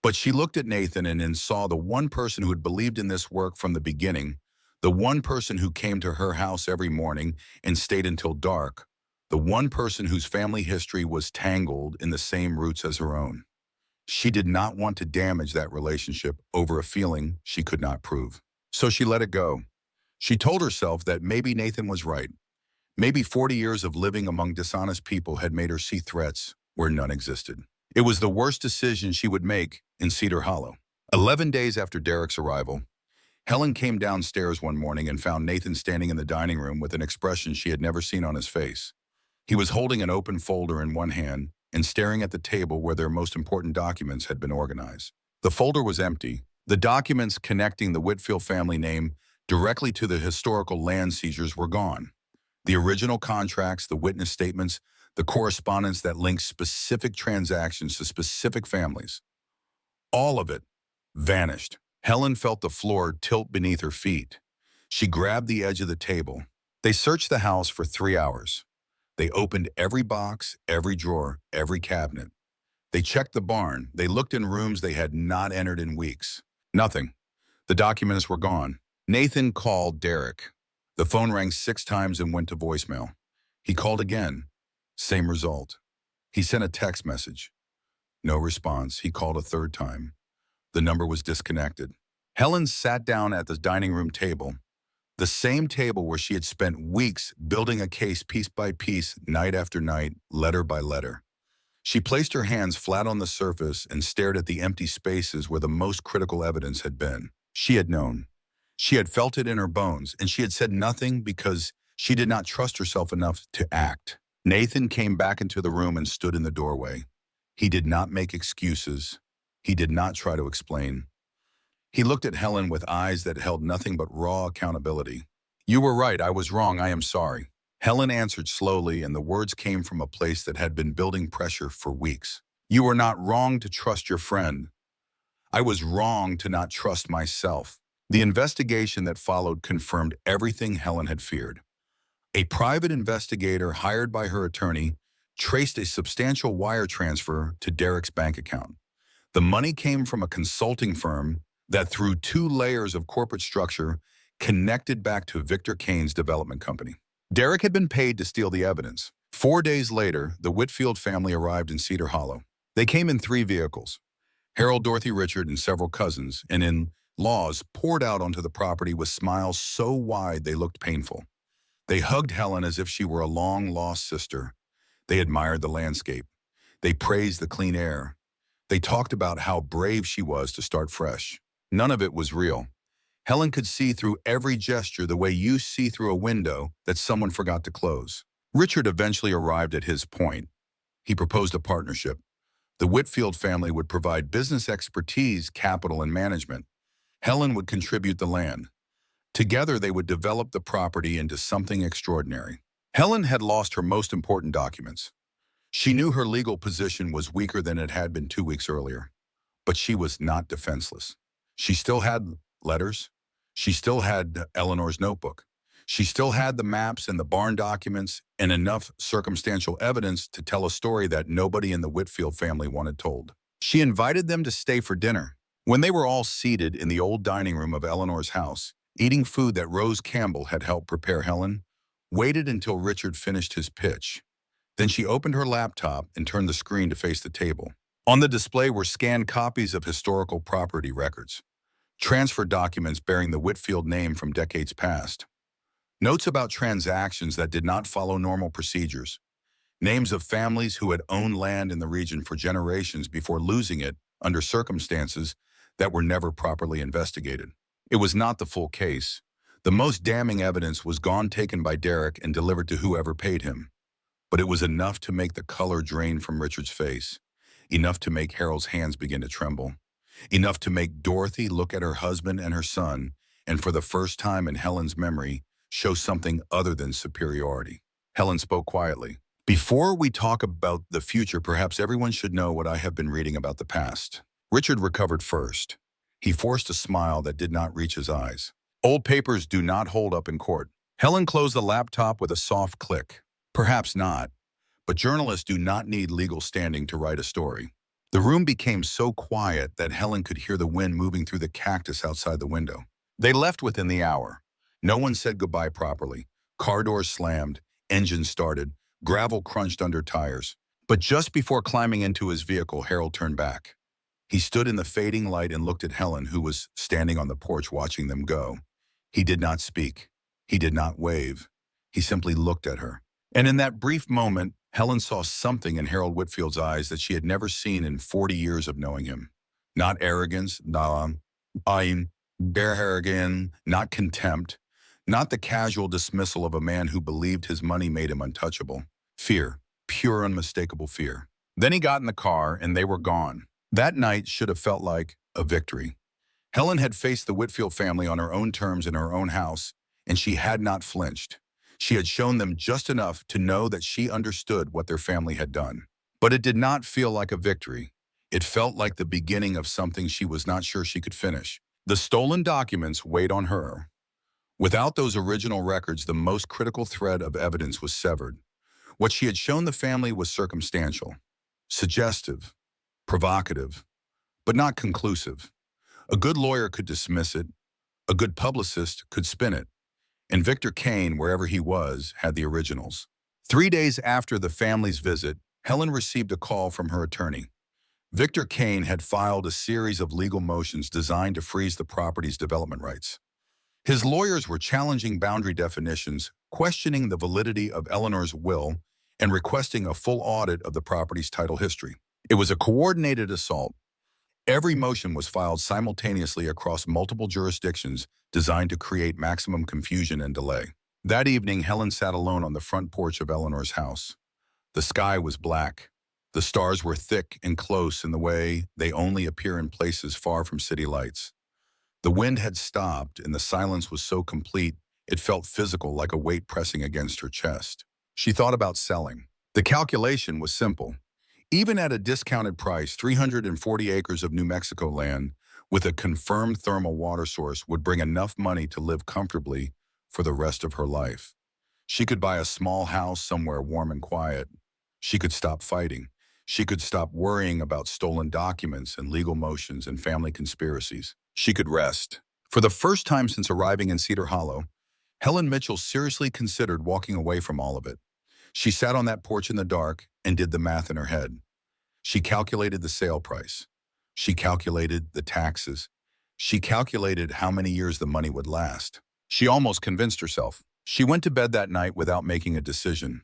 But she looked at Nathan and saw the one person who had believed in this work from the beginning, the one person who came to her house every morning and stayed until dark, the one person whose family history was tangled in the same roots as her own. She did not want to damage that relationship over a feeling she could not prove. So she let it go. She told herself that maybe Nathan was right. Maybe 40 years of living among dishonest people had made her see threats where none existed. It was the worst decision she would make in Cedar Hollow. 11 days after Derek's arrival, Helen came downstairs one morning and found Nathan standing in the dining room with an expression she had never seen on his face. He was holding an open folder in one hand and staring at the table where their most important documents had been organized. The folder was empty. The documents connecting the Whitfield family name directly to the historical land seizures were gone. The original contracts, the witness statements, the correspondence that linked specific transactions to specific families. All of it vanished. Helen felt the floor tilt beneath her feet. She grabbed the edge of the table. They searched the house for 3 hours. They opened every box, every drawer, every cabinet. They checked the barn. They looked in rooms they had not entered in weeks. Nothing. The documents were gone. Nathan called Derek. The phone rang 6 times and went to voicemail. He called again. Same result. He sent a text message. No response. He called a 3rd time. The number was disconnected. Helen sat down at the dining room table, the same table where she had spent weeks building a case piece by piece, night after night, letter by letter. She placed her hands flat on the surface and stared at the empty spaces where the most critical evidence had been. She had known. She had felt it in her bones, and she had said nothing because she did not trust herself enough to act. Nathan came back into the room and stood in the doorway. He did not make excuses. He did not try to explain. He looked at Helen with eyes that held nothing but raw accountability. "You were right. I was wrong. I am sorry." Helen answered slowly, and the words came from a place that had been building pressure for weeks. "You were not wrong to trust your friend. I was wrong to not trust myself." The investigation that followed confirmed everything Helen had feared. A private investigator hired by her attorney traced a substantial wire transfer to Derek's bank account. The money came from a consulting firm that, through 2 layers of corporate structure, connected back to Victor Kane's development company. Derek had been paid to steal the evidence. 4 days later, the Whitfield family arrived in Cedar Hollow. They came in 3 vehicles. Harold, Dorothy, Richard, and several cousins, and in-laws poured out onto the property with smiles so wide they looked painful. They hugged Helen as if she were a long-lost sister. They admired the landscape. They praised the clean air. They talked about how brave she was to start fresh. None of it was real. Helen could see through every gesture the way you see through a window that someone forgot to close. Richard eventually arrived at his point. He proposed a partnership. The Whitfield family would provide business expertise, capital, and management. Helen would contribute the land. Together, they would develop the property into something extraordinary. Helen had lost her most important documents. She knew her legal position was weaker than it had been 2 weeks earlier, but she was not defenseless. She still had letters. She still had Eleanor's notebook. She still had the maps and the barn documents and enough circumstantial evidence to tell a story that nobody in the Whitfield family wanted told. She invited them to stay for dinner. When they were all seated in the old dining room of Eleanor's house, eating food that Rose Campbell had helped prepare, Helen waited until Richard finished his pitch. Then she opened her laptop and turned the screen to face the table. On the display were scanned copies of historical property records, transfer documents bearing the Whitfield name from decades past, notes about transactions that did not follow normal procedures, names of families who had owned land in the region for generations before losing it under circumstances that were never properly investigated. It was not the full case. The most damning evidence was gone taken by Derek and delivered to whoever paid him. But it was enough to make the color drain from Richard's face, enough to make Harold's hands begin to tremble, enough to make Dorothy look at her husband and her son, and for the first time in Helen's memory, show something other than superiority. Helen spoke quietly. Before we talk about the future, perhaps everyone should know what I have been reading about the past. Richard recovered first. He forced a smile that did not reach his eyes. Old papers do not hold up in court. Helen closed the laptop with a soft click. Perhaps not, but journalists do not need legal standing to write a story. The room became so quiet that Helen could hear the wind moving through the cactus outside the window. They left within the hour. No one said goodbye properly. Car doors slammed, engines started, gravel crunched under tires. But just before climbing into his vehicle, Harold turned back. He stood in the fading light and looked at Helen, who was standing on the porch watching them go. He did not speak. He did not wave. He simply looked at her. And in that brief moment, Helen saw something in Harold Whitfield's eyes that she had never seen in 40 years of knowing him. Not arrogance, not contempt, not the casual dismissal of a man who believed his money made him untouchable. Fear, pure unmistakable fear. Then he got in the car and they were gone. That night should have felt like a victory. Helen had faced the Whitfield family on her own terms in her own house, and she had not flinched. She had shown them just enough to know that she understood what their family had done. But it did not feel like a victory. It felt like the beginning of something she was not sure she could finish. The stolen documents weighed on her. Without those original records, the most critical thread of evidence was severed. What she had shown the family was circumstantial, suggestive, provocative, but not conclusive. A good lawyer could dismiss it. A good publicist could spin it. And Victor Kane, wherever he was, had the originals. 3 days after the family's visit, Helen received a call from her attorney. Victor Kane had filed a series of legal motions designed to freeze the property's development rights. His lawyers were challenging boundary definitions, questioning the validity of Eleanor's will, and requesting a full audit of the property's title history. It was a coordinated assault. Every motion was filed simultaneously across multiple jurisdictions, designed to create maximum confusion and delay. That evening, Helen sat alone on the front porch of Eleanor's house. The sky was black. The stars were thick and close in the way they only appear in places far from city lights. The wind had stopped, and the silence was so complete it felt physical, like a weight pressing against her chest. She thought about selling. The calculation was simple. Even at a discounted price, 340 acres of New Mexico land with a confirmed thermal water source would bring enough money to live comfortably for the rest of her life. She could buy a small house somewhere warm and quiet. She could stop fighting. She could stop worrying about stolen documents and legal motions and family conspiracies. She could rest. For the first time since arriving in Cedar Hollow, Helen Mitchell seriously considered walking away from all of it. She sat on that porch in the dark and did the math in her head. She calculated the sale price. She calculated the taxes. She calculated how many years the money would last. She almost convinced herself. She went to bed that night without making a decision.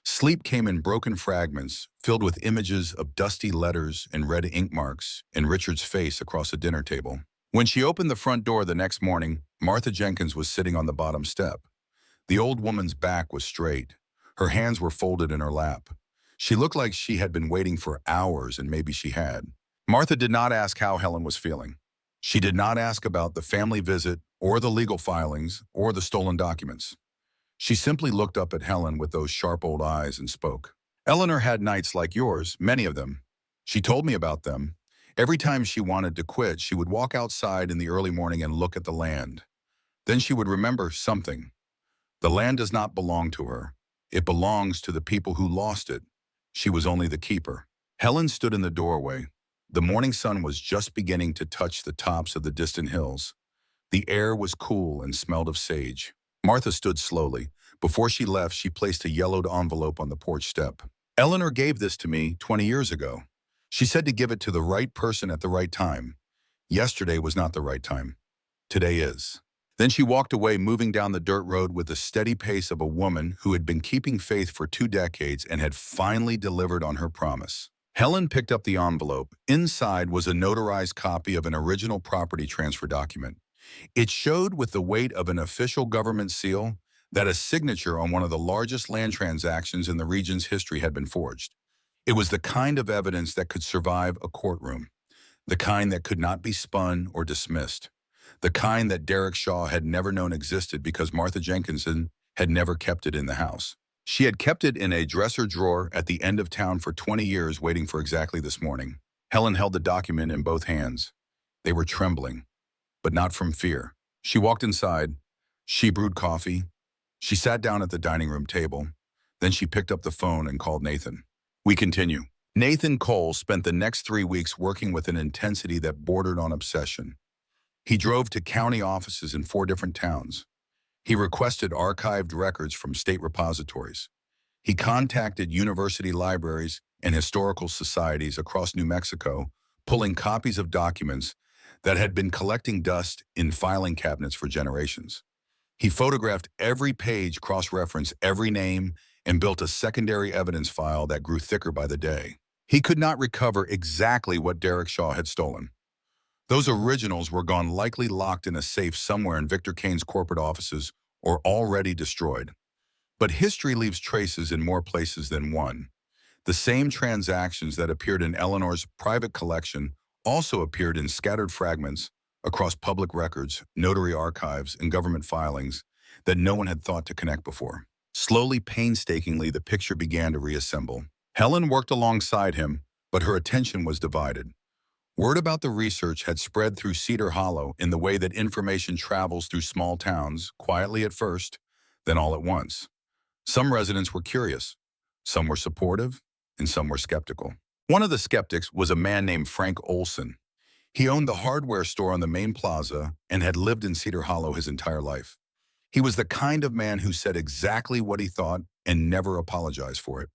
Sleep came in broken fragments, filled with images of dusty letters and red ink marks and Richard's face across a dinner table. When she opened the front door the next morning, Martha Jenkins was sitting on the bottom step. The old woman's back was straight. Her hands were folded in her lap. She looked like she had been waiting for hours, and maybe she had. Martha did not ask how Helen was feeling. She did not ask about the family visit or the legal filings or the stolen documents. She simply looked up at Helen with those sharp old eyes and spoke. Eleanor had nights like yours, many of them. She told me about them. Every time she wanted to quit, she would walk outside in the early morning and look at the land. Then she would remember something. The land does not belong to her. It belongs to the people who lost it. She was only the keeper. Helen stood in the doorway. The morning sun was just beginning to touch the tops of the distant hills. The air was cool and smelled of sage. Martha stood slowly. Before she left, she placed a yellowed envelope on the porch step. Eleanor gave this to me 20 years ago. She said to give it to the right person at the right time. Yesterday was not the right time. Today is. Then she walked away, moving down the dirt road with the steady pace of a woman who had been keeping faith for 2 decades and had finally delivered on her promise. Helen picked up the envelope. Inside was a notarized copy of an original property transfer document. It showed with the weight of an official government seal that a signature on one of the largest land transactions in the region's history had been forged. It was the kind of evidence that could survive a courtroom, the kind that could not be spun or dismissed, the kind that Derek Shaw had never known existed because Martha Jenkinson had never kept it in the house. She had kept it in a dresser drawer at the end of town for 20 years, waiting for exactly this morning. Helen held the document in both hands. They were trembling, but not from fear. She walked inside. She brewed coffee. She sat down at the dining room table. Then she picked up the phone and called Nathan. We continue. Nathan Cole spent the next 3 weeks working with an intensity that bordered on obsession. He drove to county offices in 4 different towns. He requested archived records from state repositories. He contacted university libraries and historical societies across New Mexico, pulling copies of documents that had been collecting dust in filing cabinets for generations. He photographed every page, cross-referenced every name, and built a secondary evidence file that grew thicker by the day. He could not recover exactly what Derek Shaw had stolen. Those originals were gone, likely locked in a safe somewhere in Victor Kane's corporate offices or already destroyed. But history leaves traces in more places than one. The same transactions that appeared in Eleanor's private collection also appeared in scattered fragments across public records, notary archives, and government filings that no one had thought to connect before. Slowly, painstakingly, the picture began to reassemble. Helen worked alongside him, but her attention was divided. Word about the research had spread through Cedar Hollow in the way that information travels through small towns, quietly at first, then all at once. Some residents were curious, some were supportive, and some were skeptical. One of the skeptics was a man named Frank Olson. He owned the hardware store on the main plaza and had lived in Cedar Hollow his entire life. He was the kind of man who said exactly what he thought and never apologized for it.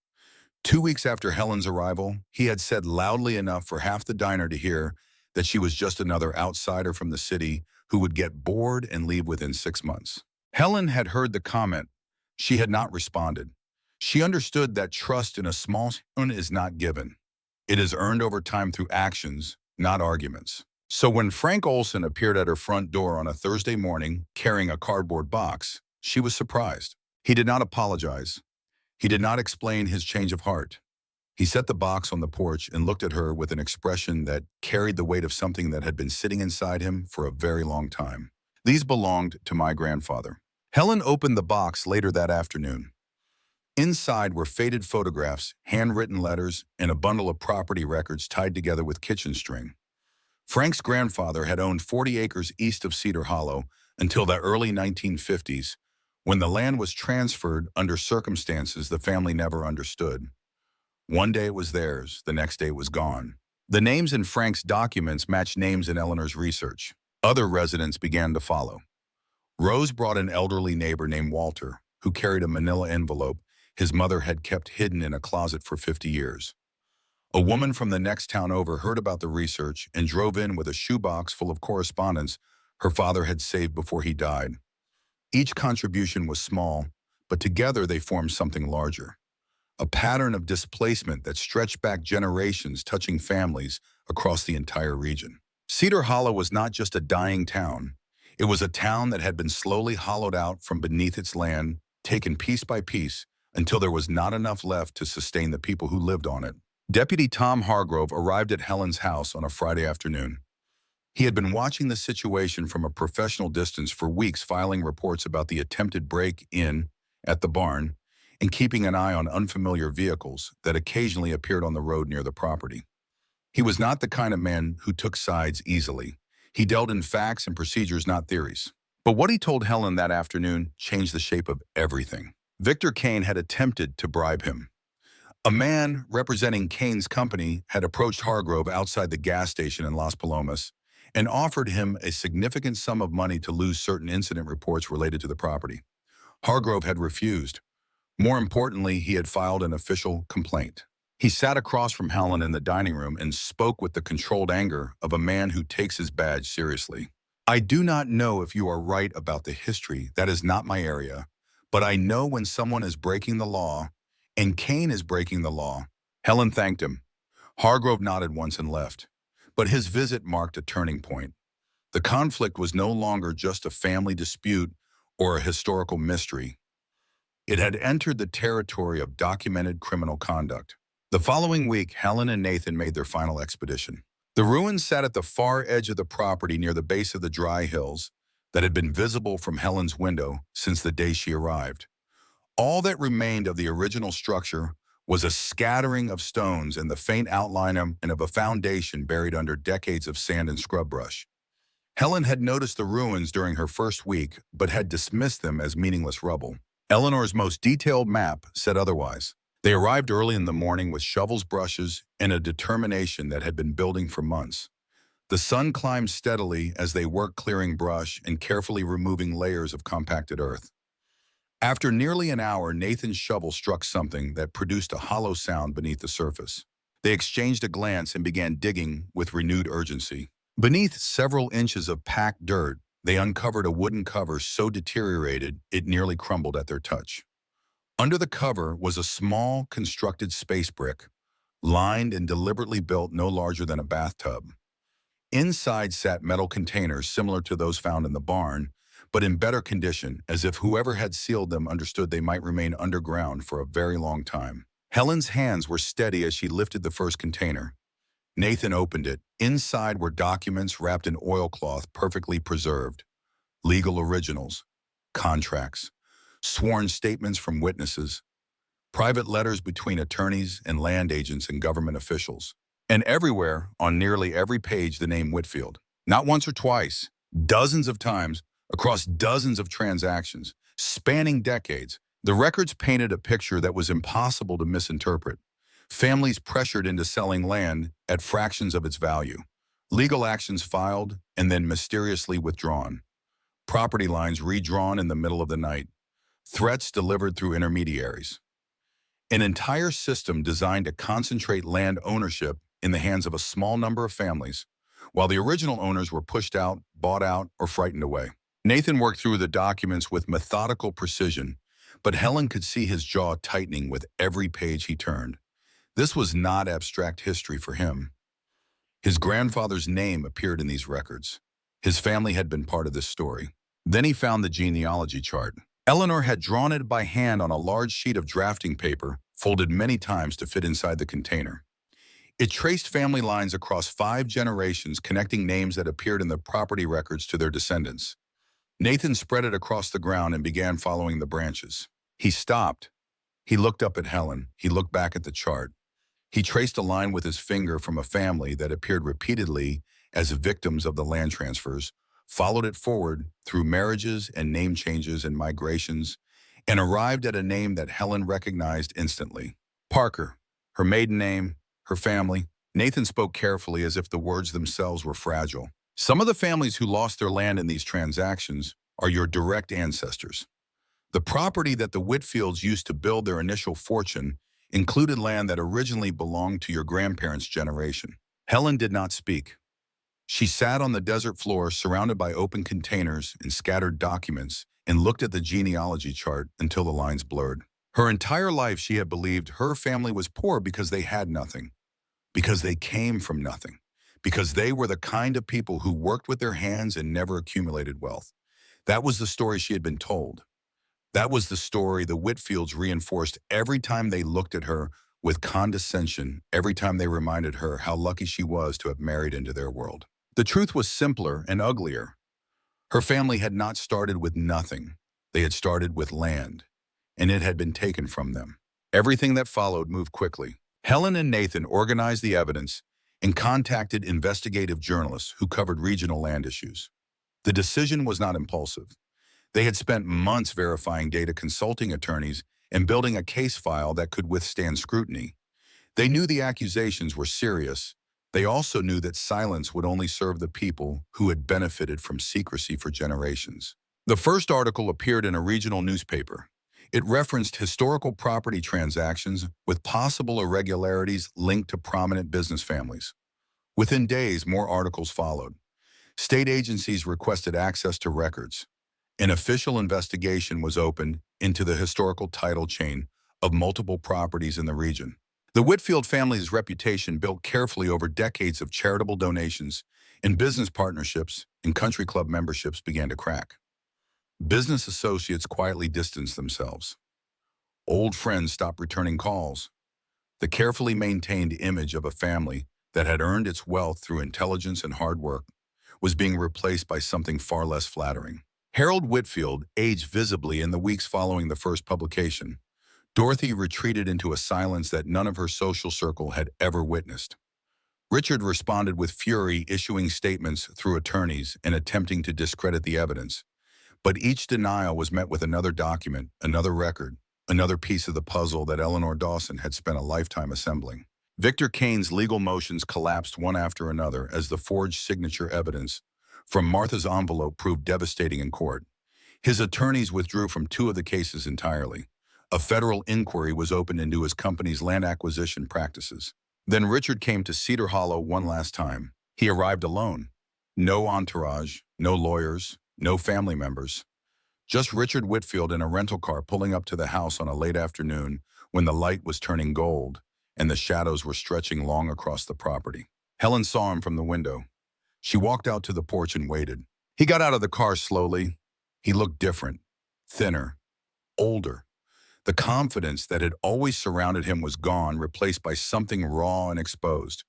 2 weeks after Helen's arrival, he had said loudly enough for half the diner to hear that she was just another outsider from the city who would get bored and leave within 6 months. Helen had heard the comment. She had not responded. She understood that trust in a small town is not given. It is earned over time through actions, not arguments. So when Frank Olson appeared at her front door on a Thursday morning carrying a cardboard box, she was surprised. He did not apologize. He did not explain his change of heart. He set the box on the porch and looked at her with an expression that carried the weight of something that had been sitting inside him for a very long time. These belonged to my grandfather. Helen opened the box later that afternoon. Inside were faded photographs, handwritten letters, and a bundle of property records tied together with kitchen string. Frank's grandfather had owned 40 acres east of Cedar Hollow until the early 1950s, when the land was transferred under circumstances the family never understood. One day it was theirs, the next day it was gone. The names in Frank's documents matched names in Eleanor's research. Other residents began to follow. Rose brought an elderly neighbor named Walter, who carried a manila envelope his mother had kept hidden in a closet for 50 years. A woman from the next town over heard about the research and drove in with a shoebox full of correspondence her father had saved before he died. Each contribution was small, but together they formed something larger. A pattern of displacement that stretched back generations, touching families across the entire region. Cedar Hollow was not just a dying town. It was a town that had been slowly hollowed out from beneath its land, taken piece by piece, until there was not enough left to sustain the people who lived on it. Deputy Tom Hargrove arrived at Helen's house on a Friday afternoon. He had been watching the situation from a professional distance for weeks, filing reports about the attempted break-in at the barn and keeping an eye on unfamiliar vehicles that occasionally appeared on the road near the property. He was not the kind of man who took sides easily. He dealt in facts and procedures, not theories. But what he told Helen that afternoon changed the shape of everything. Victor Kane had attempted to bribe him. A man representing Kane's company had approached Hargrove outside the gas station in Las Palomas and offered him a significant sum of money to lose certain incident reports related to the property. Hargrove had refused. More importantly, he had filed an official complaint. He sat across from Helen in the dining room and spoke with the controlled anger of a man who takes his badge seriously. I do not know if you are right about the history. That is not my area. But I know when someone is breaking the law, and Kane is breaking the law. Helen thanked him. Hargrove nodded once and left. But his visit marked a turning point. The conflict was no longer just a family dispute or a historical mystery. It had entered the territory of documented criminal conduct. The following week, Helen and Nathan made their final expedition. The ruins sat at the far edge of the property near the base of the dry hills that had been visible from Helen's window since the day she arrived. All that remained of the original structure was a scattering of stones and the faint outline of a foundation buried under decades of sand and scrub brush. Helen had noticed the ruins during her first week, but had dismissed them as meaningless rubble. Eleanor's most detailed map said otherwise. They arrived early in the morning with shovels, brushes, and a determination that had been building for months. The sun climbed steadily as they worked clearing brush and carefully removing layers of compacted earth. After nearly an hour, Nathan's shovel struck something that produced a hollow sound beneath the surface. They exchanged a glance and began digging with renewed urgency. Beneath several inches of packed dirt, they uncovered a wooden cover so deteriorated it nearly crumbled at their touch. Under the cover was a small, constructed space brick, lined and deliberately built no larger than a bathtub. Inside sat metal containers similar to those found in the barn, but in better condition, as if whoever had sealed them understood they might remain underground for a very long time. Helen's hands were steady as she lifted the first container. Nathan opened it. Inside were documents wrapped in oilcloth, perfectly preserved. Legal originals, contracts, sworn statements from witnesses, private letters between attorneys and land agents and government officials. And everywhere, on nearly every page, the name Whitfield. Not once or twice, dozens of times, across dozens of transactions, spanning decades. The records painted a picture that was impossible to misinterpret. Families pressured into selling land at fractions of its value. Legal actions filed and then mysteriously withdrawn. Property lines redrawn in the middle of the night. Threats delivered through intermediaries. An entire system designed to concentrate land ownership in the hands of a small number of families, while the original owners were pushed out, bought out, or frightened away. Nathan worked through the documents with methodical precision, but Helen could see his jaw tightening with every page he turned. This was not abstract history for him. His grandfather's name appeared in these records. His family had been part of this story. Then he found the genealogy chart. Eleanor had drawn it by hand on a large sheet of drafting paper, folded many times to fit inside the container. It traced family lines across 5 generations, connecting names that appeared in the property records to their descendants. Nathan spread it across the ground and began following the branches. He stopped. He looked up at Helen. He looked back at the chart. He traced a line with his finger from a family that appeared repeatedly as victims of the land transfers, followed it forward through marriages and name changes and migrations, and arrived at a name that Helen recognized instantly. Parker, her maiden name, her family. Nathan spoke carefully as if the words themselves were fragile. Some of the families who lost their land in these transactions are your direct ancestors. The property that the Whitfields used to build their initial fortune included land that originally belonged to your grandparents' generation. Helen did not speak. She sat on the desert floor surrounded by open containers and scattered documents and looked at the genealogy chart until the lines blurred. Her entire life she had believed her family was poor because they had nothing, because they came from nothing, because they were the kind of people who worked with their hands and never accumulated wealth. That was the story she had been told. That was the story the Whitfields reinforced every time they looked at her with condescension, every time they reminded her how lucky she was to have married into their world. The truth was simpler and uglier. Her family had not started with nothing. They had started with land, and it had been taken from them. Everything that followed moved quickly. Helen and Nathan organized the evidence and contacted investigative journalists who covered regional land issues. The decision was not impulsive. They had spent months verifying data, consulting attorneys, and building a case file that could withstand scrutiny. They knew the accusations were serious. They also knew that silence would only serve the people who had benefited from secrecy for generations. The first article appeared in a regional newspaper. It referenced historical property transactions with possible irregularities linked to prominent business families. Within days, more articles followed. State agencies requested access to records. An official investigation was opened into the historical title chain of multiple properties in the region. The Whitfield family's reputation, built carefully over decades of charitable donations and business partnerships and country club memberships, began to crack. Business associates quietly distanced themselves. Old friends stopped returning calls. The carefully maintained image of a family that had earned its wealth through intelligence and hard work was being replaced by something far less flattering. Harold Whitfield aged visibly in the weeks following the first publication. Dorothy retreated into a silence that none of her social circle had ever witnessed. Richard responded with fury, issuing statements through attorneys and attempting to discredit the evidence. But each denial was met with another document, another record, another piece of the puzzle that Eleanor Dawson had spent a lifetime assembling. Victor Kane's legal motions collapsed one after another as the forged signature evidence from Martha's envelope proved devastating in court. His attorneys withdrew from two of the cases entirely. A federal inquiry was opened into his company's land acquisition practices. Then Richard came to Cedar Hollow one last time. He arrived alone. No entourage, no lawyers, no family members. Just Richard Whitfield in a rental car pulling up to the house on a late afternoon when the light was turning gold and the shadows were stretching long across the property. Helen saw him from the window. She walked out to the porch and waited. He got out of the car slowly. He looked different, thinner, older. The confidence that had always surrounded him was gone, replaced by something raw and exposed.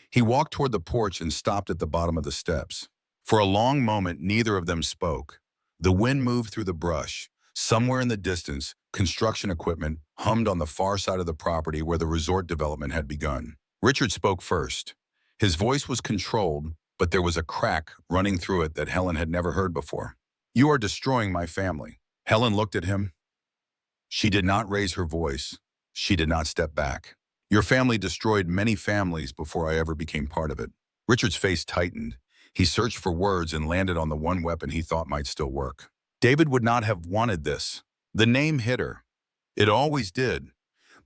He walked toward the porch and stopped at the bottom of the steps. For a long moment, neither of them spoke. The wind moved through the brush. Somewhere in the distance, construction equipment hummed on the far side of the property where the resort development had begun. Richard spoke first. His voice was controlled, but there was a crack running through it that Helen had never heard before. "You are destroying my family." Helen looked at him. She did not raise her voice. She did not step back. "Your family destroyed many families before I ever became part of it." Richard's face tightened. He searched for words and landed on the one weapon he thought might still work. David would not have wanted this. The name hit her. It always did.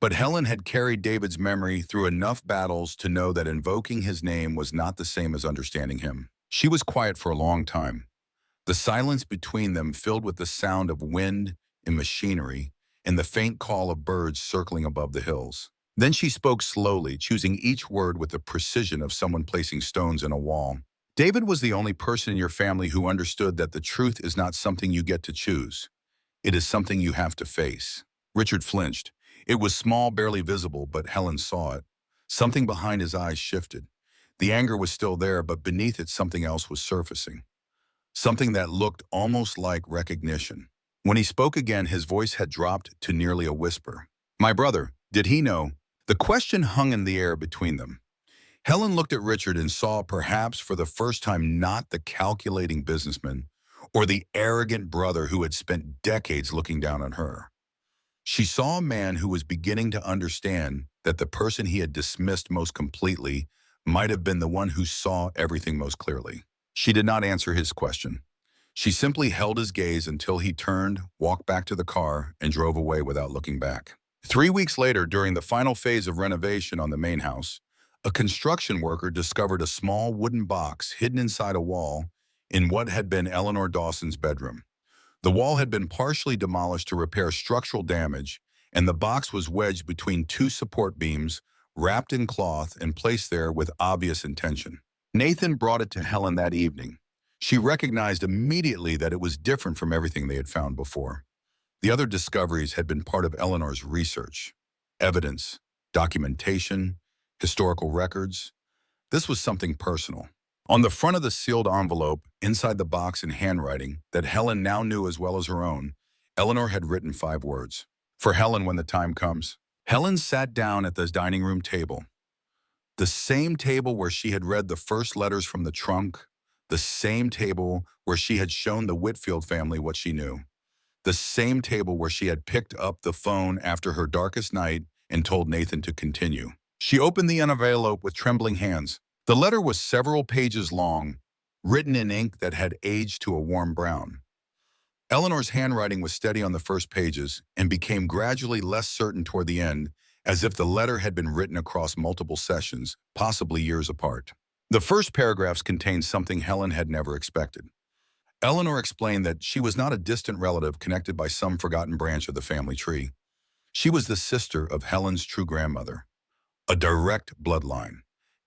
But Helen had carried David's memory through enough battles to know that invoking his name was not the same as understanding him. She was quiet for a long time. The silence between them filled with the sound of wind and machinery and the faint call of birds circling above the hills. Then she spoke slowly, choosing each word with the precision of someone placing stones in a wall. "David was the only person in your family who understood that the truth is not something you get to choose. It is something you have to face." Richard flinched. It was small, barely visible, but Helen saw it. Something behind his eyes shifted. The anger was still there, but beneath it something else was surfacing. Something that looked almost like recognition. When he spoke again, his voice had dropped to nearly a whisper. "My brother, did he know?" The question hung in the air between them. Helen looked at Richard and saw, perhaps for the first time, not the calculating businessman or the arrogant brother who had spent decades looking down on her. She saw a man who was beginning to understand that the person he had dismissed most completely might have been the one who saw everything most clearly. She did not answer his question. She simply held his gaze until he turned, walked back to the car, and drove away without looking back. 3 weeks later, during the final phase of renovation on the main house, a construction worker discovered a small wooden box hidden inside a wall in what had been Eleanor Dawson's bedroom. The wall had been partially demolished to repair structural damage, and the box was wedged between two support beams, wrapped in cloth and placed there with obvious intention. Nathan brought it to Helen that evening. She recognized immediately that it was different from everything they had found before. The other discoveries had been part of Eleanor's research. Evidence, documentation, historical records. This was something personal. On the front of the sealed envelope, inside the box in handwriting that Helen now knew as well as her own, Eleanor had written 5 words. For Helen when the time comes. Helen sat down at the dining room table. The same table where she had read the first letters from the trunk, the same table where she had shown the Whitfield family what she knew, the same table where she had picked up the phone after her darkest night and told Nathan to continue. She opened the envelope with trembling hands. The letter was several pages long, written in ink that had aged to a warm brown. Eleanor's handwriting was steady on the first pages and became gradually less certain toward the end, as if the letter had been written across multiple sessions, possibly years apart. The first paragraphs contained something Helen had never expected. Eleanor explained that she was not a distant relative connected by some forgotten branch of the family tree. She was the sister of Helen's true grandmother, a direct bloodline.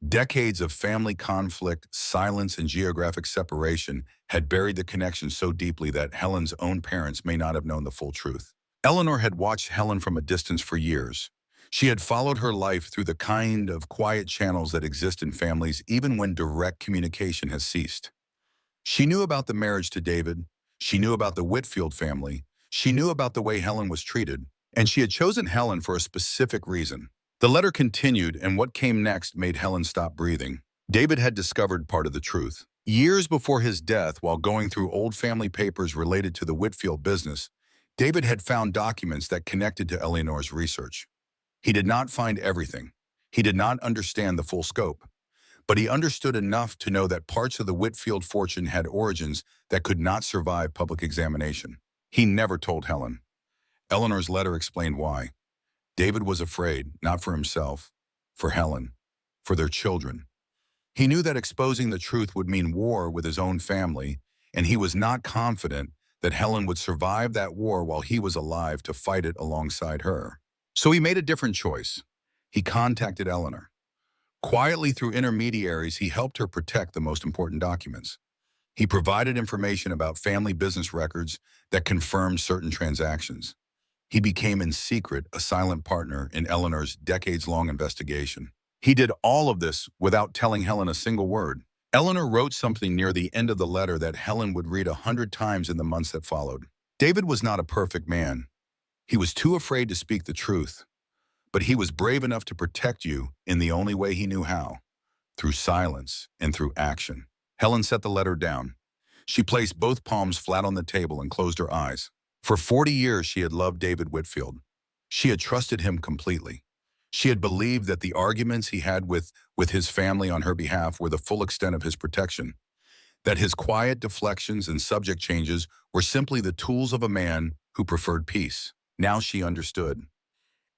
Decades of family conflict, silence, and geographic separation had buried the connection so deeply that Helen's own parents may not have known the full truth. Eleanor had watched Helen from a distance for years. She had followed her life through the kind of quiet channels that exist in families even when direct communication has ceased. She knew about the marriage to David. She knew about the Whitfield family. She knew about the way Helen was treated. And she had chosen Helen for a specific reason. The letter continued, and what came next made Helen stop breathing. David had discovered part of the truth. Years before his death, while going through old family papers related to the Whitfield business, David had found documents that connected to Eleanor's research. He did not find everything. He did not understand the full scope. But he understood enough to know that parts of the Whitfield fortune had origins that could not survive public examination. He never told Helen. Eleanor's letter explained why. David was afraid, not for himself, for Helen, for their children. He knew that exposing the truth would mean war with his own family, and he was not confident that Helen would survive that war while he was alive to fight it alongside her. So he made a different choice. He contacted Eleanor. Quietly through intermediaries, he helped her protect the most important documents. He provided information about family business records that confirmed certain transactions. He became in secret a silent partner in Eleanor's decades-long investigation. He did all of this without telling Helen a single word. Eleanor wrote something near the end of the letter that Helen would read 100 times in the months that followed. David was not a perfect man. He was too afraid to speak the truth. But he was brave enough to protect you in the only way he knew how, through silence and through action. Helen set the letter down. She placed both palms flat on the table and closed her eyes. For 40 years, she had loved David Whitfield. She had trusted him completely. She had believed that the arguments he had with his family on her behalf were the full extent of his protection, that his quiet deflections and subject changes were simply the tools of a man who preferred peace. Now she understood.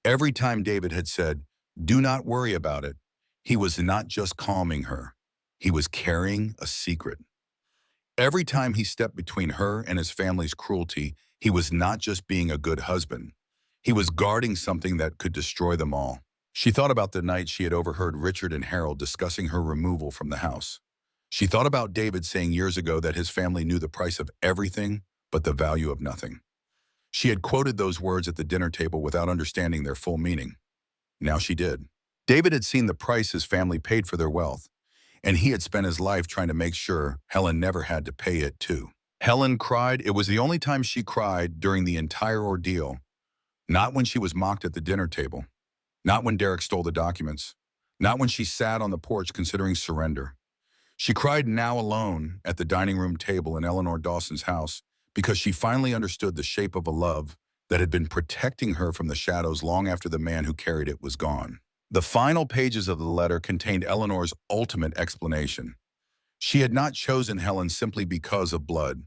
Every time David had said, "Do not worry about it," he was not just calming her. He was carrying a secret. Every time he stepped between her and his family's cruelty, he was not just being a good husband. He was guarding something that could destroy them all. She thought about the night she had overheard Richard and Harold discussing her removal from the house. She thought about David saying years ago that his family knew the price of everything but the value of nothing. She had quoted those words at the dinner table without understanding their full meaning. Now she did. David had seen the price his family paid for their wealth, and he had spent his life trying to make sure Helen never had to pay it too. Helen cried. It was the only time she cried during the entire ordeal. Not when she was mocked at the dinner table. Not when Derek stole the documents. Not when she sat on the porch considering surrender. She cried now alone at the dining room table in Eleanor Dawson's house because she finally understood the shape of a love that had been protecting her from the shadows long after the man who carried it was gone. The final pages of the letter contained Eleanor's ultimate explanation. She had not chosen Helen simply because of blood.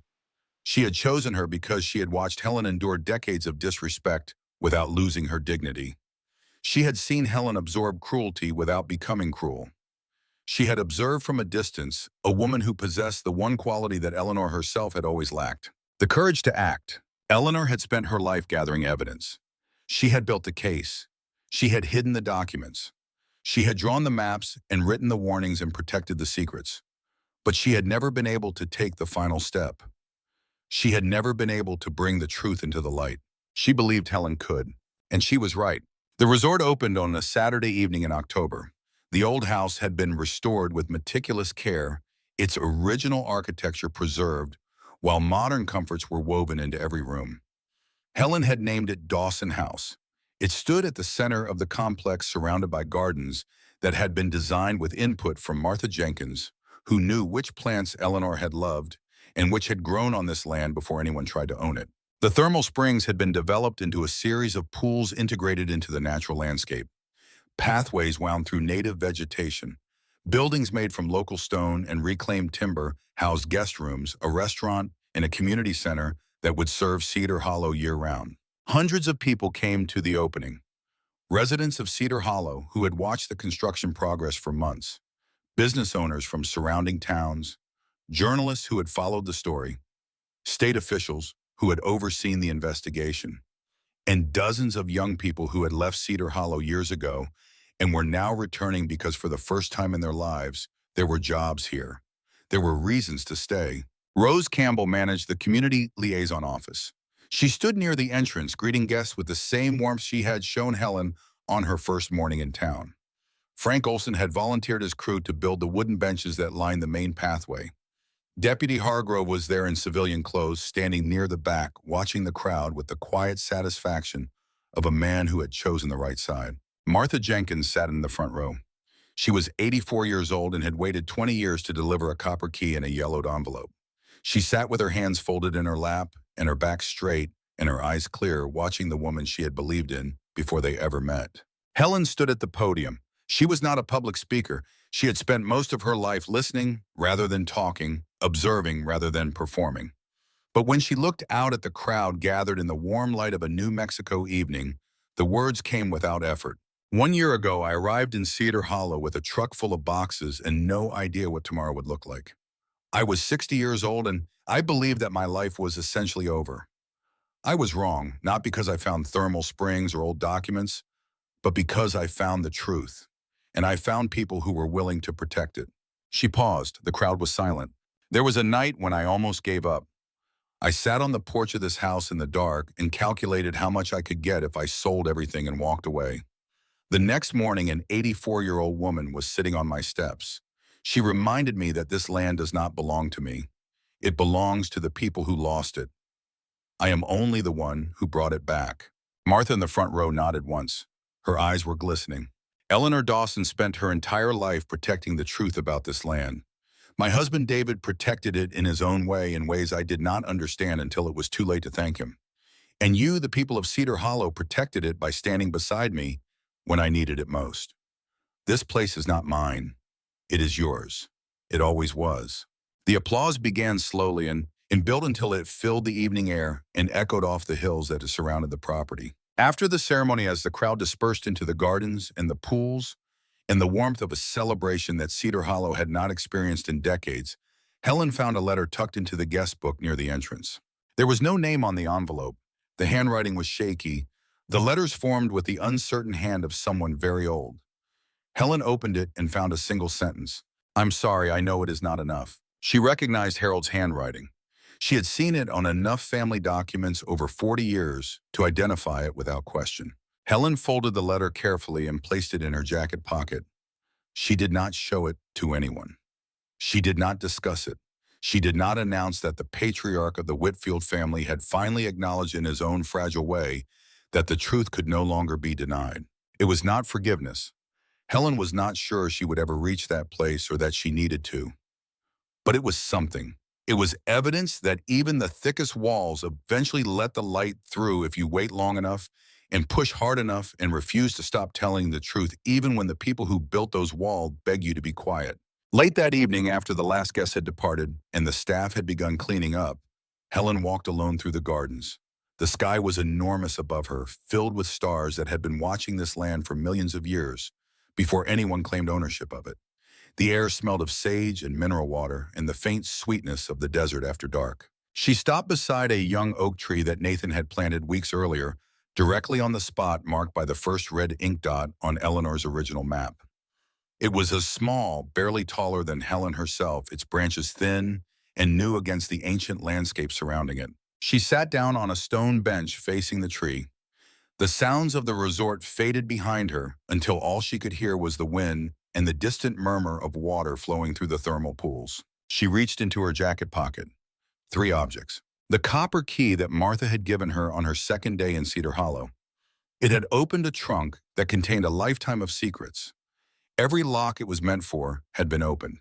She had chosen her because she had watched Helen endure decades of disrespect without losing her dignity. She had seen Helen absorb cruelty without becoming cruel. She had observed from a distance a woman who possessed the one quality that Eleanor herself had always lacked: the courage to act. Eleanor had spent her life gathering evidence. She had built the case. She had hidden the documents. She had drawn the maps and written the warnings and protected the secrets. But she had never been able to take the final step. She had never been able to bring the truth into the light. She believed Helen could, and she was right. The resort opened on a Saturday evening in October. The old house had been restored with meticulous care, its original architecture preserved, while modern comforts were woven into every room. Helen had named it Dawson House. It stood at the center of the complex surrounded by gardens that had been designed with input from Martha Jenkins, who knew which plants Eleanor had loved and which had grown on this land before anyone tried to own it. The thermal springs had been developed into a series of pools integrated into the natural landscape. Pathways wound through native vegetation. Buildings made from local stone and reclaimed timber housed guest rooms, a restaurant, and a community center that would serve Cedar Hollow year-round. Hundreds of people came to the opening. Residents of Cedar Hollow who had watched the construction progress for months, business owners from surrounding towns, journalists who had followed the story, state officials who had overseen the investigation, and dozens of young people who had left Cedar Hollow years ago and were now returning because for the first time in their lives, there were jobs here. There were reasons to stay. Rose Campbell managed the community liaison office. She stood near the entrance, greeting guests with the same warmth she had shown Helen on her first morning in town. Frank Olson had volunteered his crew to build the wooden benches that lined the main pathway. Deputy Hargrove was there in civilian clothes, standing near the back, watching the crowd with the quiet satisfaction of a man who had chosen the right side. Martha Jenkins sat in the front row. She was 84 years old and had waited 20 years to deliver a copper key in a yellowed envelope. She sat with her hands folded in her lap and her back straight and her eyes clear, watching the woman she had believed in before they ever met. Helen stood at the podium. She was not a public speaker. She had spent most of her life listening rather than talking, observing rather than performing. But when she looked out at the crowd gathered in the warm light of a New Mexico evening, the words came without effort. 1 year ago, I arrived in Cedar Hollow with a truck full of boxes and no idea what tomorrow would look like. I was 60 years old and I believed that my life was essentially over. I was wrong, not because I found thermal springs or old documents, but because I found the truth. And I found people who were willing to protect it. She paused. The crowd was silent. There was a night when I almost gave up. I sat on the porch of this house in the dark and calculated how much I could get if I sold everything and walked away. The next morning, an 84-year-old woman was sitting on my steps. She reminded me that this land does not belong to me. It belongs to the people who lost it. I am only the one who brought it back. Martha in the front row nodded once. Her eyes were glistening. Eleanor Dawson spent her entire life protecting the truth about this land. My husband David protected it in his own way in ways I did not understand until it was too late to thank him. And you, the people of Cedar Hollow, protected it by standing beside me when I needed it most. This place is not mine. It is yours. It always was. The applause began slowly and built until it filled the evening air and echoed off the hills that surrounded the property. After the ceremony, as the crowd dispersed into the gardens and the pools, in the warmth of a celebration that Cedar Hollow had not experienced in decades, Helen found a letter tucked into the guest book near the entrance. There was no name on the envelope. The handwriting was shaky. The letters formed with the uncertain hand of someone very old. Helen opened it and found a single sentence. I'm sorry, I know it is not enough. She recognized Harold's handwriting. She had seen it on enough family documents over 40 years to identify it without question. Helen folded the letter carefully and placed it in her jacket pocket. She did not show it to anyone. She did not discuss it. She did not announce that the patriarch of the Whitfield family had finally acknowledged in his own fragile way that the truth could no longer be denied. It was not forgiveness. Helen was not sure she would ever reach that place or that she needed to. But it was something. It was evidence that even the thickest walls eventually let the light through if you wait long enough and push hard enough and refuse to stop telling the truth, even when the people who built those walls beg you to be quiet. Late that evening, after the last guest had departed and the staff had begun cleaning up, Helen walked alone through the gardens. The sky was enormous above her, filled with stars that had been watching this land for millions of years before anyone claimed ownership of it. The air smelled of sage and mineral water and the faint sweetness of the desert after dark. She stopped beside a young oak tree that Nathan had planted weeks earlier, directly on the spot marked by the first red ink dot on Eleanor's original map. It was a small, barely taller than Helen herself, its branches thin and new against the ancient landscape surrounding it. She sat down on a stone bench facing the tree. The sounds of the resort faded behind her until all she could hear was the wind and the distant murmur of water flowing through the thermal pools. She reached into her jacket pocket. 3 objects. The copper key that Martha had given her on her second day in Cedar Hollow. It had opened a trunk that contained a lifetime of secrets. Every lock it was meant for had been opened.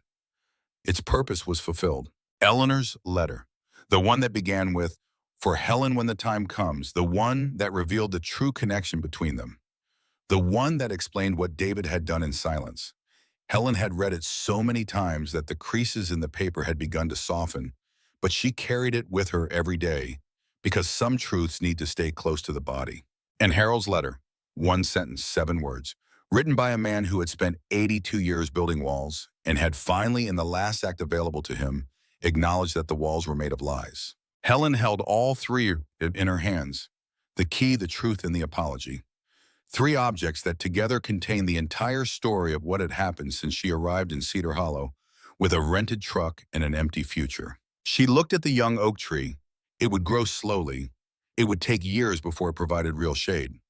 Its purpose was fulfilled. Eleanor's letter, the one that began with, "For Helen when the time comes," the one that revealed the true connection between them, the one that explained what David had done in silence. Helen had read it so many times that the creases in the paper had begun to soften, but she carried it with her every day because some truths need to stay close to the body. And Harold's letter, 1 sentence, 7 words, written by a man who had spent 82 years building walls and had finally, in the last act available to him, acknowledged that the walls were made of lies. Helen held all 3 in her hands, the key, the truth, and the apology. 3 objects that together contained the entire story of what had happened since she arrived in Cedar Hollow with a rented truck and an empty future. She looked at the young oak tree. It would grow slowly. It would take years before it provided real shade.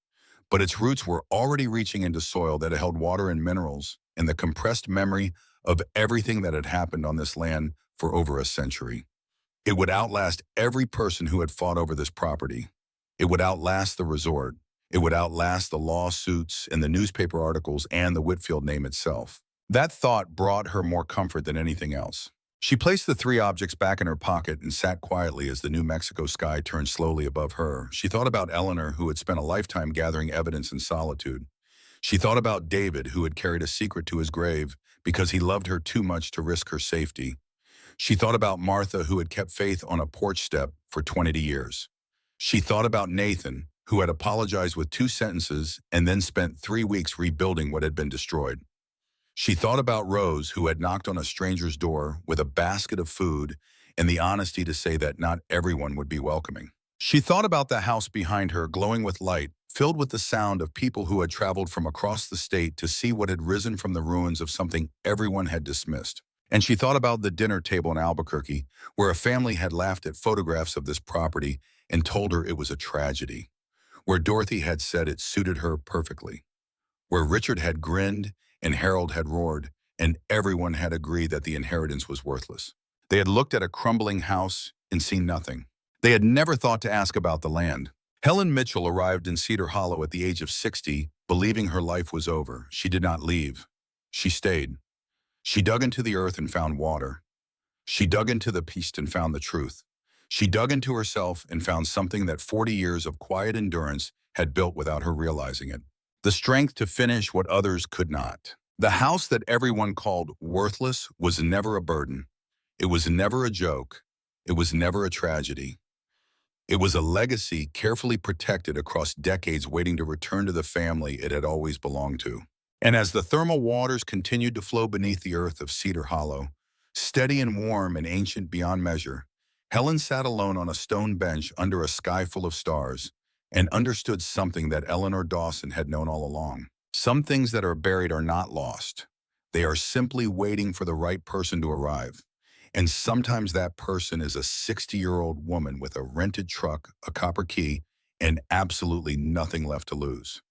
But its roots were already reaching into soil that held water and minerals and the compressed memory of everything that had happened on this land for over a century. It would outlast every person who had fought over this property. It would outlast the resort. It would outlast the lawsuits and the newspaper articles and the Whitfield name itself. That thought brought her more comfort than anything else. She placed the 3 objects back in her pocket and sat quietly as the New Mexico sky turned slowly above her. She thought about Eleanor, who had spent a lifetime gathering evidence in solitude. She thought about David, who had carried a secret to his grave because he loved her too much to risk her safety. She thought about Martha, who had kept faith on a porch step for 20 years. She thought about Nathan, who had apologized with 2 sentences and then spent 3 weeks rebuilding what had been destroyed. She thought about Rose, who had knocked on a stranger's door with a basket of food and the honesty to say that not everyone would be welcoming. She thought about the house behind her, glowing with light, filled with the sound of people who had traveled from across the state to see what had risen from the ruins of something everyone had dismissed. And she thought about the dinner table in Albuquerque, where a family had laughed at photographs of this property and told her it was a tragedy, where Dorothy had said it suited her perfectly, where Richard had grinned and Harold had roared, and everyone had agreed that the inheritance was worthless. They had looked at a crumbling house and seen nothing. They had never thought to ask about the land. Helen Mitchell arrived in Cedar Hollow at the age of 60, believing her life was over. She did not leave. She stayed. She dug into the earth and found water. She dug into the past and found the truth. She dug into herself and found something that 40 years of quiet endurance had built without her realizing it. The strength to finish what others could not. The house that everyone called worthless was never a burden. It was never a joke. It was never a tragedy. It was a legacy carefully protected across decades, waiting to return to the family it had always belonged to. And as the thermal waters continued to flow beneath the earth of Cedar Hollow, steady and warm and ancient beyond measure, Helen sat alone on a stone bench under a sky full of stars and understood something that Eleanor Dawson had known all along. Some things that are buried are not lost. They are simply waiting for the right person to arrive. And sometimes that person is a 60-year-old woman with a rented truck, a copper key, and absolutely nothing left to lose.